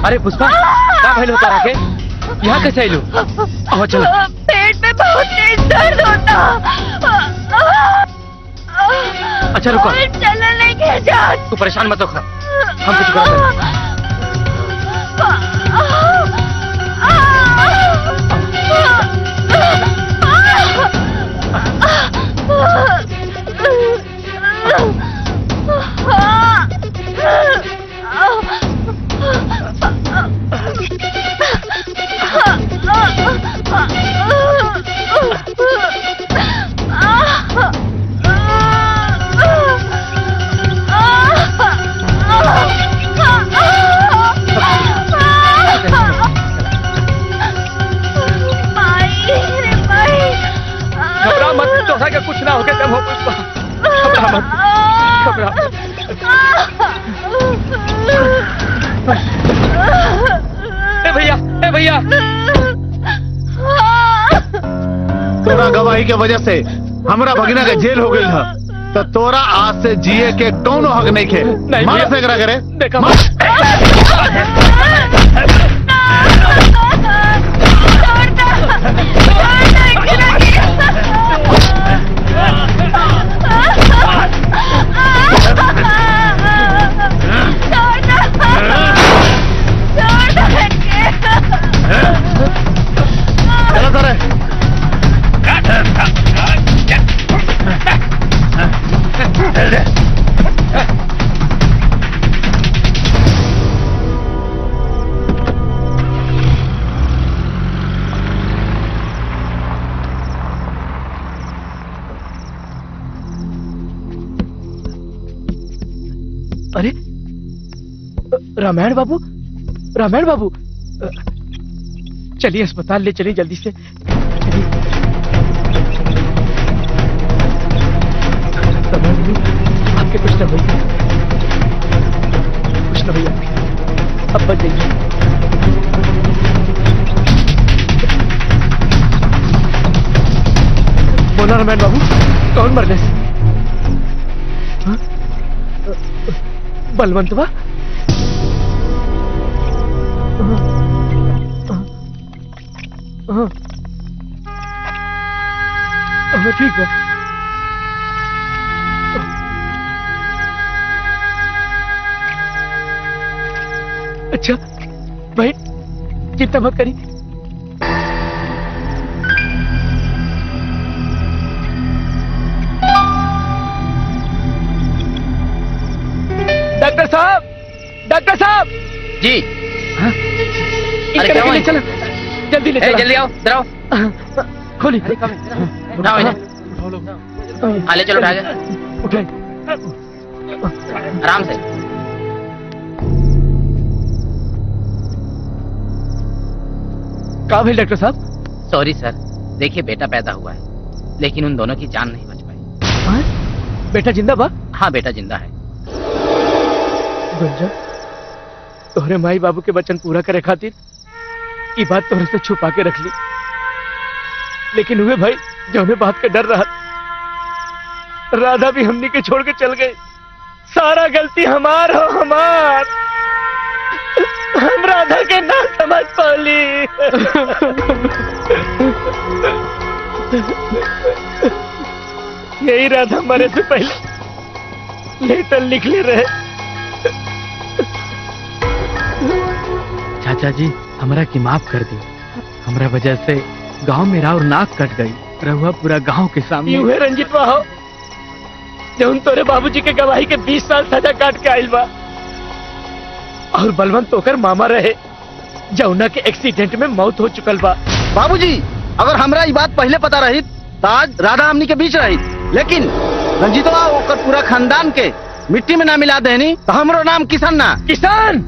अरे पुष्पा क्या भइल होता राके यहाँ कैसे आइलू आओ चलो पेट में बहुत तेज दर्द होता अच्छा रुको चलने नहीं के जात तू परेशान मत हो हम कुछ करते घबरा मत तोहरा के कुछ ना होके तब हो पुष्पा घबरा मत घबरा ए भैया तोरा गवाही के वजह से हमरा भगिना के जेल हो गई था तो तोरा आज से जिए के कौनो हक नहीं खे मार से करा करे देखा चलो सर अरे रामायण बाबू चलिए अस्पताल ले चलिए जल्दी से चलिए। रामायण बाबू आपके कुछ न भैया अब बच जाइए। बोला रामायण बाबू कौन मरने से? हाँ? बलवंतवा ठीक है अच्छा भाई चिंता मत करी। डॉक्टर साहब जी। अरे क्या हुआ? चलो जल्दी ले चलो। जल्दी आओ इधर आओ। खोली उठाओ इन्हें। हाँ ले चलो उठा के उठाए आराम से। कहाँ भाई डॉक्टर साहब? सॉरी सर, देखिए बेटा पैदा हुआ है लेकिन उन दोनों की जान नहीं बच पाई। बेटा जिंदा बा? हाँ बेटा जिंदा है। गुंजा तोहरे माई बाबू के वचन पूरा करे खातिर ये बात तोहरे से छुपा के रख ली, लेकिन हुए भाई जो हमें बात का डर रहा, राधा भी हमनी के छोड़ के चल गई। सारा गलती हमार हो हमार। हम राधा के ना समझ पाली। यही राधा मरे से पहले लेटर लिख ले रहे। चाचा जी हमरा की माफ कर दी। हमरा वजह से गांव में राव नाक कट गई। रहुआ पूरा गांव के सामने हुए रंजित हो जो तोरे बाबूजी के गवाही के 20 साल सजा काट के आइल बा। और बलवंत होकर मामा रहे जौना के एक्सीडेंट में मौत हो चुकल बा। बाबूजी अगर हमरा ये बात पहले पता रही तो आज राधा हमनी के बीच रही, लेकिन रंजीतवा ओकर पूरा खानदान के मिट्टी में ना मिला देनी तो हमरो नाम किसान ना। किसान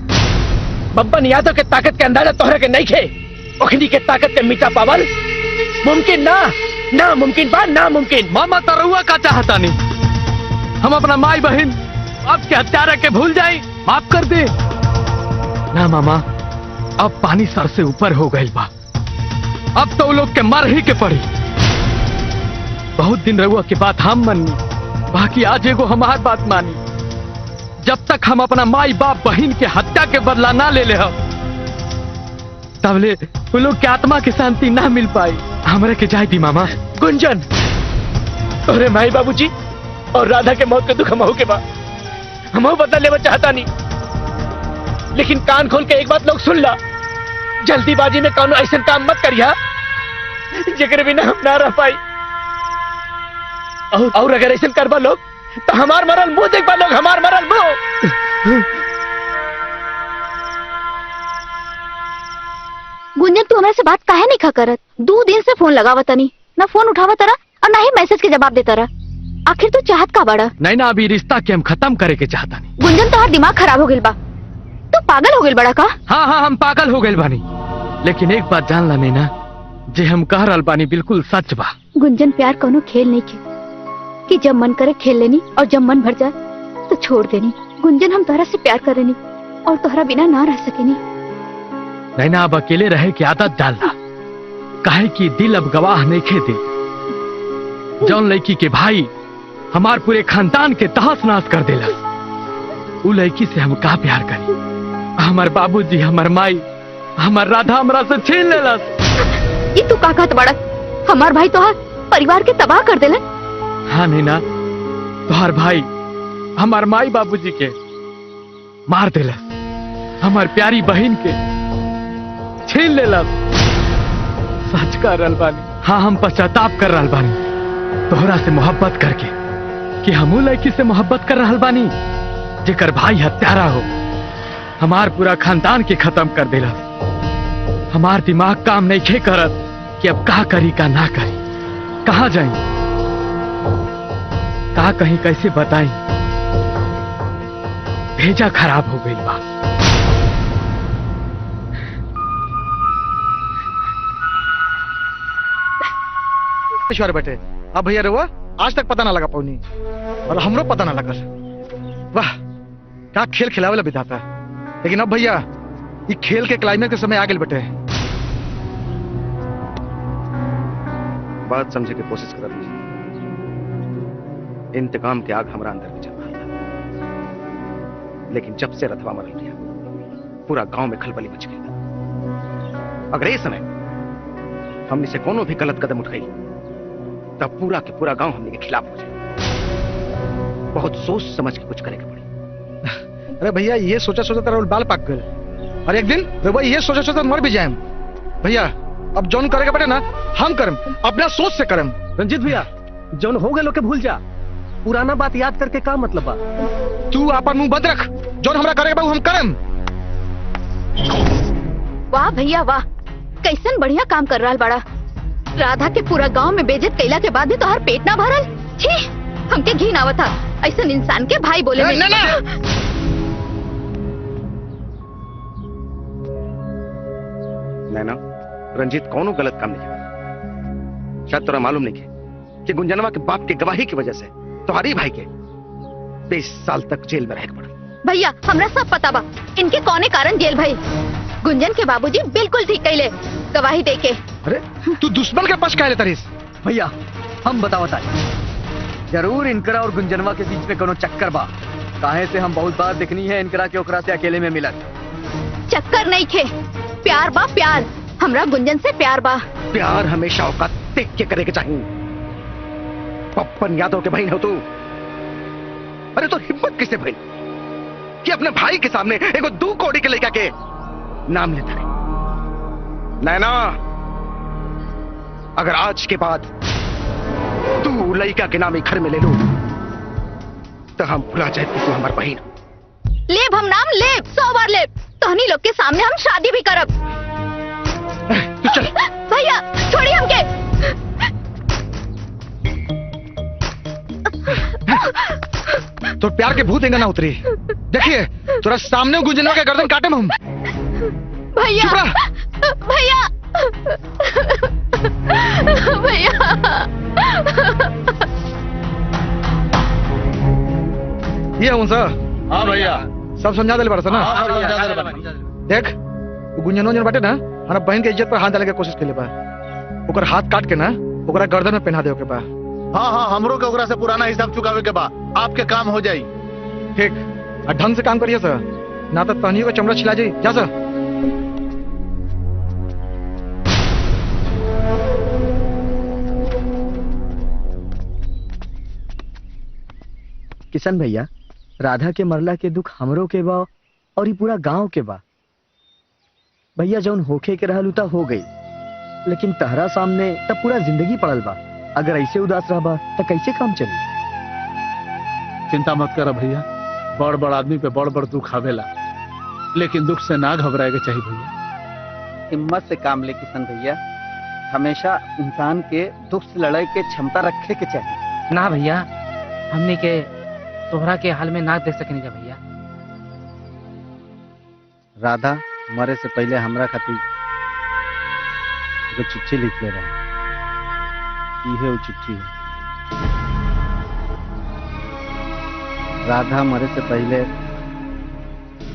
बब्बन यादव के ताकत के अंदाजा तोहरा के नहीं खे। ओखनी के ताकत के मिटा पावल मुमकिन ना, ना मुमकिन बा, ना मुमकिन। मामा तरुआ का चाहता नहीं। हम अपना माई बहन आपके हत्यारा के भूल जाए, माफ कर दे। ना मामा अब पानी सर से ऊपर हो गई बा। अब तो लोग के मर ही के पड़ी। बहुत दिन रहुआ की बात हम मनी, बाकी आज एगो हमार बात मानी। जब तक हम अपना माई बाप बहन के हत्या के बदला ना ले ले हम तबले वो लोग के आत्मा की शांति ना मिल पाई। हमरे के जाए दी मामा। गुंजन तोरे माई बाबूजी और राधा के मौत के दुख हम के बा। हम बदला लेवा चाहता नहीं, लेकिन कान खोल के एक बात लोग सुन ला। जल्दीबाजी में कौनो ऐसा काम मत करिया जेकरे बिना हम ना रह पाई। और अगर ऐसा करबा लोग तो हमार मरल मुंह देखबा लोग, हमार मरल मुंह। गुंजन तू हमारे से बात काहे नहीं खा करत? 2 दिन से फोन लगावत नहीं, ना फोन उठावत रहा और ना ही मैसेज के जवाब देता रहा। आखिर तू चाहत का बड़ा? नहीं ना अभी रिश्ता के हम खत्म करे के चाहता नहीं। गुंजन तो हर दिमाग खराब हो गइल बा। तू पागल हो गइल बड़ा का? हाँ हाँ हम पागल हो गइल बानी, लेकिन एक बात जान ला ना जे हम कह रहल बानी बिल्कुल सच बा। गुंजन प्यार कोनो खेल नहीं खे कि जब मन करे खेल लेनी और जब मन भर जाए तो छोड़ देनी। गुंजन हम तोहरा से प्यार करेनी और तोहरा बिना ना रह सकेनी। नहीं ना अब अकेले रहे की आदत डालना, काहे कि दिल अब गवाह नहीं खे दे। जौन लड़की के भाई हमार पूरे खानदान के तहस नहस कर देला, उ लड़की से हम का प्यार करी? हमार बाबूजी, हमार माई, हमार राधा हमरा से छीन लेलस। ये तू का कहत बड़ा? हमार भाई तोहार परिवार के तबाह कर देलन। हाँ नैना तोहार भाई हमार माई बाबूजी के मार देलस, हमार प्यारी बहन के छीन लेलस। सच कर रहल बानी। हाँ हम पश्चाताप कर रहल बानी तोहरा से मोहब्बत करके कि हमू लड़की से मोहब्बत कर रहल बानी जेकर भाई हत्यारा हो, हमार पूरा खानदान के खत्म कर देलस। हमार दिमाग काम नहीं खे करत कि अब का करी का ना करी, कहाँ जाई, का कहीं कैसे बताई। भेजा खराब हो गई बा। ईश्वर बेटे अब भैया रहुआ आज तक पता ना लगा पौनी और हमरो पता ना लगल। वाह क्या खेल खिलावे ला विधाता। लेकिन अब भैया ये खेल के क्लाइमेक्स के समय आ गए बेटे। बात समझे की कोशिश कर रही। इंतकाम के आग हमारा अंदर में चल रहा था, लेकिन जब से रथवा मरल गया पूरा गांव में खलबली मच गई। अगर ये समय हमने से कोनो भी गलत कदम उठाई तब पूरा के पूरा गांव हमने के खिलाफ हो जाए। बहुत सोच समझ के कुछ करे के पड़ी। अरे भैया ये सोचा सोचा तेरा बाल पाक गए और एक दिन भाई ये सोचा सोचा मर भी जाए। भैया अब जौन करेगा बेटे ना हम करम, अपना सोच से करम। रंजीत भैया जौन हो गए लोग के भूल जा, पुराना बात याद करके का मतलब बा? तू अपन मुंह बंद रख, जौन हमरा करेगा हम करम। वाह भैया वाह, कैसन बढ़िया काम कर रहा बड़ा। राधा के पूरा गांव में बेइज्जत कैला के बाद भी तो हर पेट ना भरल। छी हमके घिन आवत था ऐसा इंसान के भाई बोले में। नैना रंजीत कौनो गलत काम नहीं किया। शायद तोरा मालूम नहीं है कि गुंजनवा के बाप की गवाही की वजह से तुम्हारी भाई के 20 साल तक जेल में रह पड़ा। भैया हमरा सब पता बा इनके कौने कारण जेल भाई। गुंजन के बाबूजी बिल्कुल ठीक कैले गवाही देके। अरे तू दुश्मन के पक्ष कहले तरीस। भैया हम बतावता जरूर इनकरा और गुंजनवा के बीच में कोनो चक्कर बा। काहे से हम बहुत बार देखनी है इनकरा के ओकरा से अकेले में मिलत। चक्कर नहीं खे, प्यार बा प्यार, हमरा गुंजन से प्यार बा। प्यार हमेशा औकात देख के करे के चाहिए। पप्पन यादव के बहन हो तू। अरे तो हिम्मत किसे भाई कि अपने भाई के सामने एगो 2 कौड़ी के लड़का के नाम लेता है। नैना, अगर आज के बाद तू लड़का के नाम घर में ले लो तो हम भुला जाए कि तू हमारी बहन हो। लेब हम नाम लेब, 100 बार लेब, तोहनी लोग के सामने हम शादी भी करब। तू चल। भैया छोड़ी हमके। तो प्यार के भूत एंगा ना उतरी। देखिए थोड़ा सामने गुंजनवा के गर्दन काटे हम। भैया भैया भैया ये हूं सर। हाँ भैया, सब समझा दिल बरसा ना। देख गुंजनवा जन बाटे ना हमारा बहन के इज्जत पर हाथ डाले के कोशिश के लिए बा। ओकर हाथ काट के ना ओकरा गर्दन में पहना दे के बा। हाँ हाँ, हमरो के ओकरा से पुराना हिसाब चुकावे के बा, आपके काम हो जाई। ठीक, और ढंग से काम करिए सर, ना तो तहनियों का चमड़ा छिला जाई। जा सर। किशन भैया, राधा के मरला के दुख हमरो के बा और ये पूरा गांव के बा। भैया जौन होखे के रहल हो गई, लेकिन तहरा सामने तब पूरा जिंदगी पड़ल बा। अगर ऐसे उदास रहबा तो कैसे काम चली? चिंता मत कर भैया, बड़ बड़ आदमी पे बड़ बड़ दुख आवेला, लेकिन दुख से ना घबराए के चाहिए भैया। हिम्मत से काम ले किशन भैया, हमेशा इंसान के दुख से लड़ाई के क्षमता रखे के चाहिए। ना भैया, हमने के तोहरा के हाल में ना देख सकेनी जा भैया। राधा मरे से पहले हमरा खातिर एगो चिट्ठी लिख ले रहा। इहे वो चिट्ठी है। राधा मरे से पहले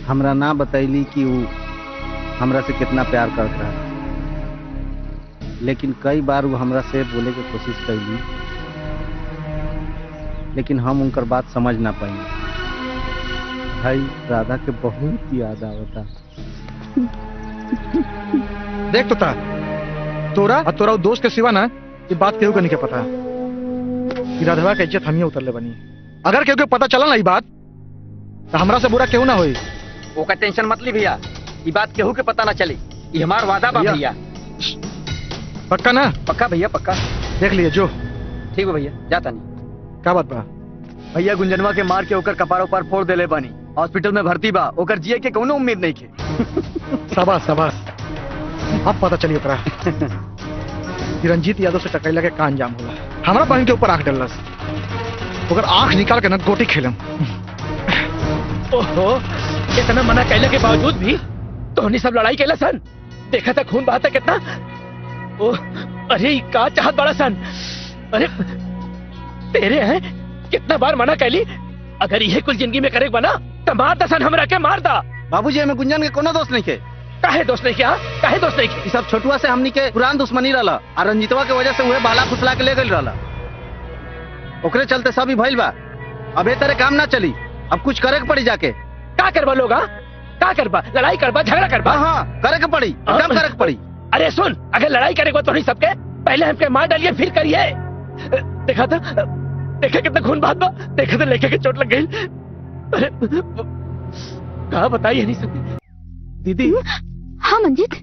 हमरा ना बतैली कि वो हमरा से कितना प्यार करत रहा, लेकिन कई बार वो हमरा से बोले की कोशिश कैली, लेकिन हम उनकर बात समझ ना पाई। भाई राधा के बहुत याद आवता। देख तो था तोरा और तोरा दोस्त के सिवा ना ये बात केहू के नहीं के पता कि राधवा के इज्जत हम ही उतरले बनी। अगर केहू के पता चला ना ये बात तो हमरा से बुरा केहू ना होई। ओका टेंशन मत ली भैया, ये बात केहू के पता ना चली, ये हमार वादा बा भैया। पक्का ना? पक्का भैया पक्का। देख लिए जो। ठीक है भैया, जाता नहीं। क्या बात बा? भैया गुंजनवा के मार के ओकर कपार उपार फोड़ देले बानी, हॉस्पिटल में भर्ती बा, ओकर जिए के कोनो उम्मीद नहीं के। शाबाश शाबाश, अब पता चली ओकरा कि रंजीत यादव से टकैला के का अंजाम होला। हमारा बहन के ऊपर आंख डलस, ओकर आंख निकाल के न गोटी खेलम। ओहो, इतना मना कहले के बावजूद भी तोहनी सब लड़ाई कैला सन। देखा था खून बहाता कितना। ओह, अरे का चाहत बड़ा सन। अरे तेरे हैं, कितना बार मना कैली, अगर यह कुल जिंदगी में करे बना तो मार दा सन, हमरा के मार दा। बाबूजी हमें गुंजन के कोनो दोस्त नहीं के। काहे दोस्त नहीं क्या? काहे दोस्त नहीं के? सब छोटुआ से हमनी के पुरान दुश्मनी रहला, और रंजीतवा के वजह से उहे बाला फुसला के ले गइल रहला। ओकरे चलते सब ही भइल बा। अब ए तरह काम ना चली, अब कुछ करे के पड़ी जाके। का करबा लोग? का करबा? लड़ाई करबा, झगड़ा करबा? हाँ, करे के पड़ी, एकदम करे के पड़ी। अरे सुन, अगर लड़ाई करेगा तो नहीं सबके पहले हमके मार डालिए फिर करिए। देखा था, देखा कितना खून बहा, देखा था लेके के चोट लग गई। अरे कहा बताइए नहीं सकती। दीदी। हाँ मंजीत।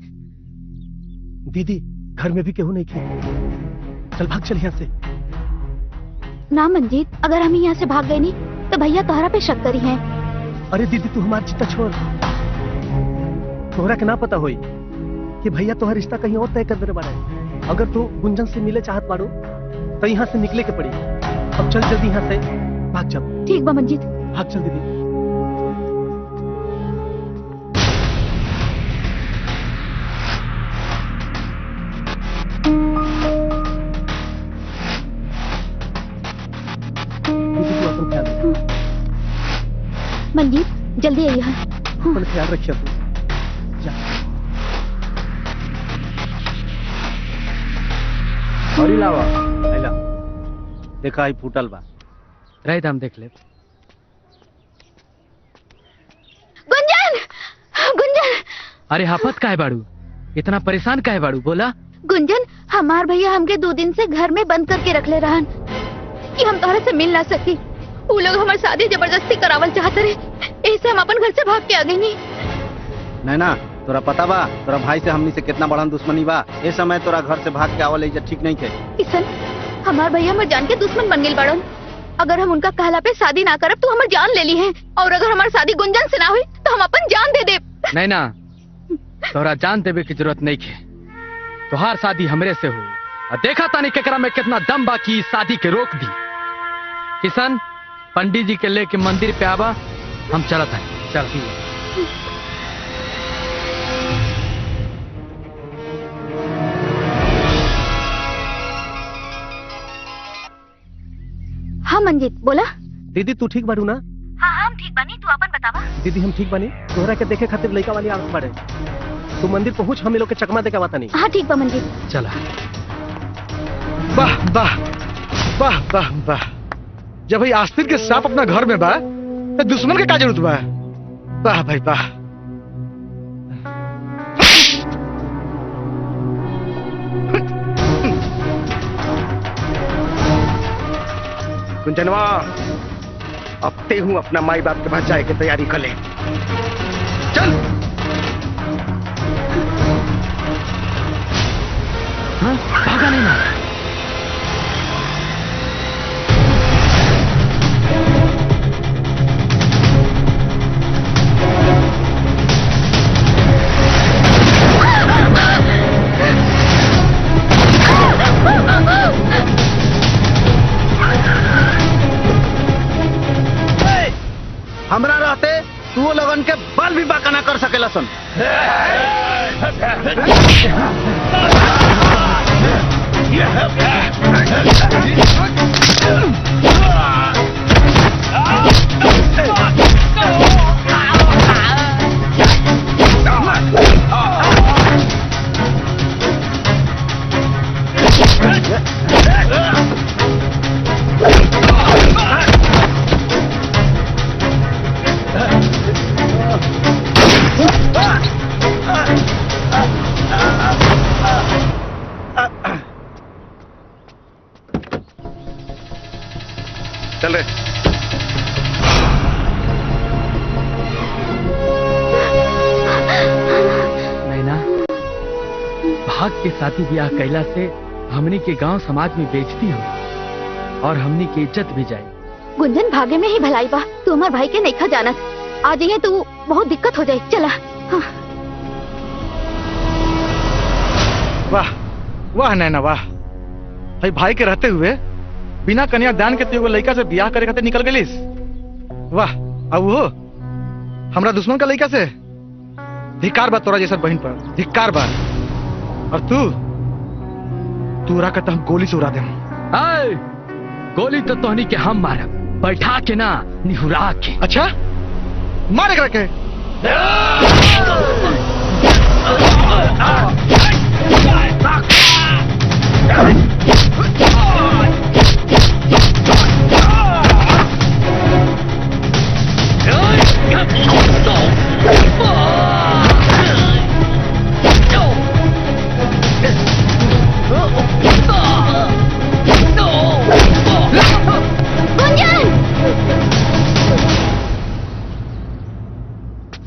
दीदी घर में भी केहू नहीं खे, चल भाग चल यहाँ से। ना मंजीत, अगर हम यहाँ से भाग गए नहीं तो भैया तोहरा पे शक करी हैं। अरे दीदी तू हमारी चिंता छोड़, तोहरा के ना पता होई कि भैया तोहर रिश्ता कहीं और तय कर देने वाला है। अगर तू गुंजन से मिले चाहत बाड़ो तो यहाँ से निकले के पड़ी। अब चल जल्दी यहाँ से भाग चल। ठीक बा मंजीत, भाग चल दीदी। मंजीत जल्दी आइए। अपना ख्याल रखिए तू। जा। और लावा, आइला। देखा ही फूटल बा। रह दाम देख ले। गुंजन, गुंजन। अरे हाफत काहे बाड़ू, इतना परेशान काहे बाड़ू, बोला। गुंजन, हमार भैया हमके 2 दिन से घर में बंद करके रख ले रहन कि हम तोहरा से मिल ना सकी। वो लोग हमारी शादी जबरदस्ती करावल चाहते रहे, ऐसे हम अपन घर से भाग के आ गई। नैना, तोरा पता बा तोरा भाई से हमनी से कितना बड़ा दुश्मनी बा। ए समय तोरा घर से भाग के आवल इज्जत ठीक नहीं थे। किशन, हमार भैया हमर जान के दुश्मन बन गए बड़न। अगर हम उनका कहला पे शादी ना करब तो हमार जान ले ली है, और अगर हमारी शादी गुंजन से ना हुई तो हम अपन जान दे दे। नहीं ना, तोरा जान देवे की जरूरत नहीं है। तोहार शादी हमरे से हुई और देखा तानी केकरा में कितना दम बा की शादी के रोक दी। किशन, पंडित जी के लेके मंदिर पे आवा, हम चलत हैं। चल। हाँ मंजीत, बोला। दीदी तू ठीक बाड़ू ना? हाँ हम ठीक बनी, तू अपन बतावा। दीदी हम ठीक बनी, तोहरा के देखे खातिर लड़का वाली आवत बाड़े। तू मंदिर पहुंच, हम लोग के चकमा दे के बात नहीं। हाँ ठीक बा मंजीत। चला। वाह वाह वाह वाह वाह, जब भाई आस्तीन के सांप अपना घर में बा तो दुश्मन के का जरूरत बा। वाह भाई वाह। गुंजनवा, अब ते हूँ अपना माई बाप के पास जाए की तैयारी कर ले। चल। हाँ, भागा नहीं ना। हमरा रहते तू वो लोगन के बल भी बाका ना कर सकेला सन। चल रे। नैना, भाग के शादी ब्याह कैला से हमनी के गांव समाज में बेइज्जती हो और हमनी की इज्जत भी जाए। गुंजन, भागे में ही भलाई बा। तू हमार भाई के नहीं जानत, आ जाइए तो बहुत दिक्कत हो जाए। चला। हाँ। वाह वाह नैना वाह, भाई भाई के रहते हुए बिना कन्या दान के तू लड़का से ब्याह करे खातिर निकल गलिस। वाह, अब वो हमरा दुश्मन का लड़का से। धिक्कार बा तोरा जैसा बहन पर, धिक्कार बा। और तू रहा कहता हम गोली से उड़ा दे। गोली तो तोहनी के हम मारब, बैठा के ना, निहुरा के। अच्छा, मारे कर के।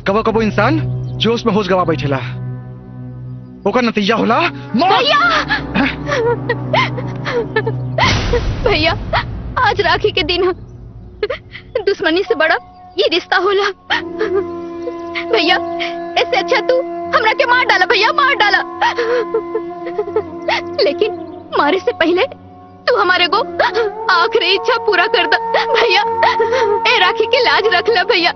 कबो कबो इंसान जोश में होश गवा बैठेला, ओकर नतीजा होला भैया। भैया, आज राखी के दिन दुश्मनी से बड़ा ये रिश्ता होला। भैया, इससे अच्छा तू हमरा के मार डाला। भैया मार डाला, लेकिन मारे से पहले तू हमारे को आखिरी इच्छा पूरा कर दा। भैया, ए राखी की लाज रख ले भैया।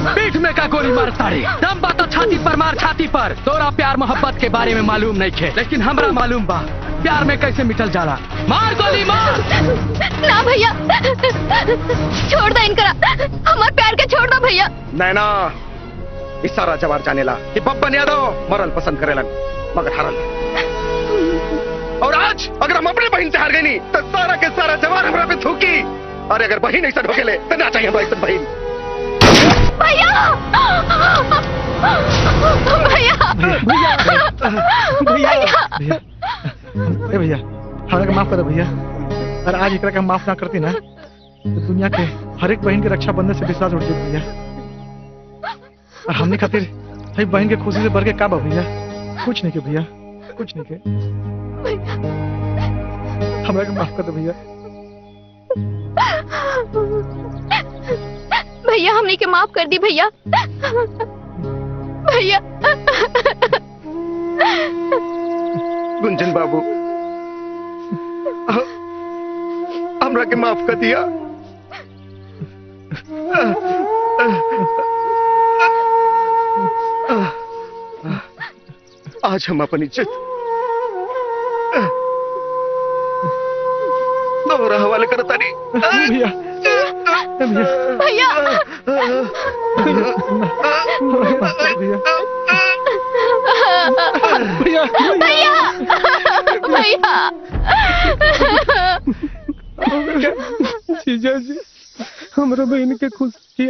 पीठ में का गोली मार ताड़ी, दम बा तो छाती पर मार, छाती पर। तोरा प्यार मोहब्बत के बारे में मालूम नहीं खे, लेकिन हमरा मालूम बा प्यार में कैसे मिटल जाला। मार गोली मार। ना भैया, छोड़ दो इनकरा, हमार प्यार के छोड़ दो भैया। नैना, इस सारा जवार जानेला कि बब्बन यादव मरल पसंद करेलन मगर हारल। और आज अगर हम अपनी बहन से हार गई नहीं तो सारा के सारा जवार हमरा पे थूकी। अरे अगर बहन ऐसा ढोकेले तो ना चाहिए हमारी सब बहन। भैया भैया भैया भैया हमरा के माफ कर दो भैया। और आज एकरा के हम माफ ना करती ना तो दुनिया के हर एक बहन के रक्षा बंधन से विश्वास उठ जाए भैया। और हमने खातिर भाई बहन के खुशी से बढ़ के का बा भैया? कुछ नहीं के भैया, कुछ नहीं के। हमरा के माफ कर दो भैया। भैया हमने के माफ कर दी भैया। भैया गुंजन बाबू हमरा के माफ कर दिया। आज हम अपनी इज्जत दोहरा हवाले करता नहीं। भैया भैया भैया भैया भैया जीजा जी हमरा बहन के खुशी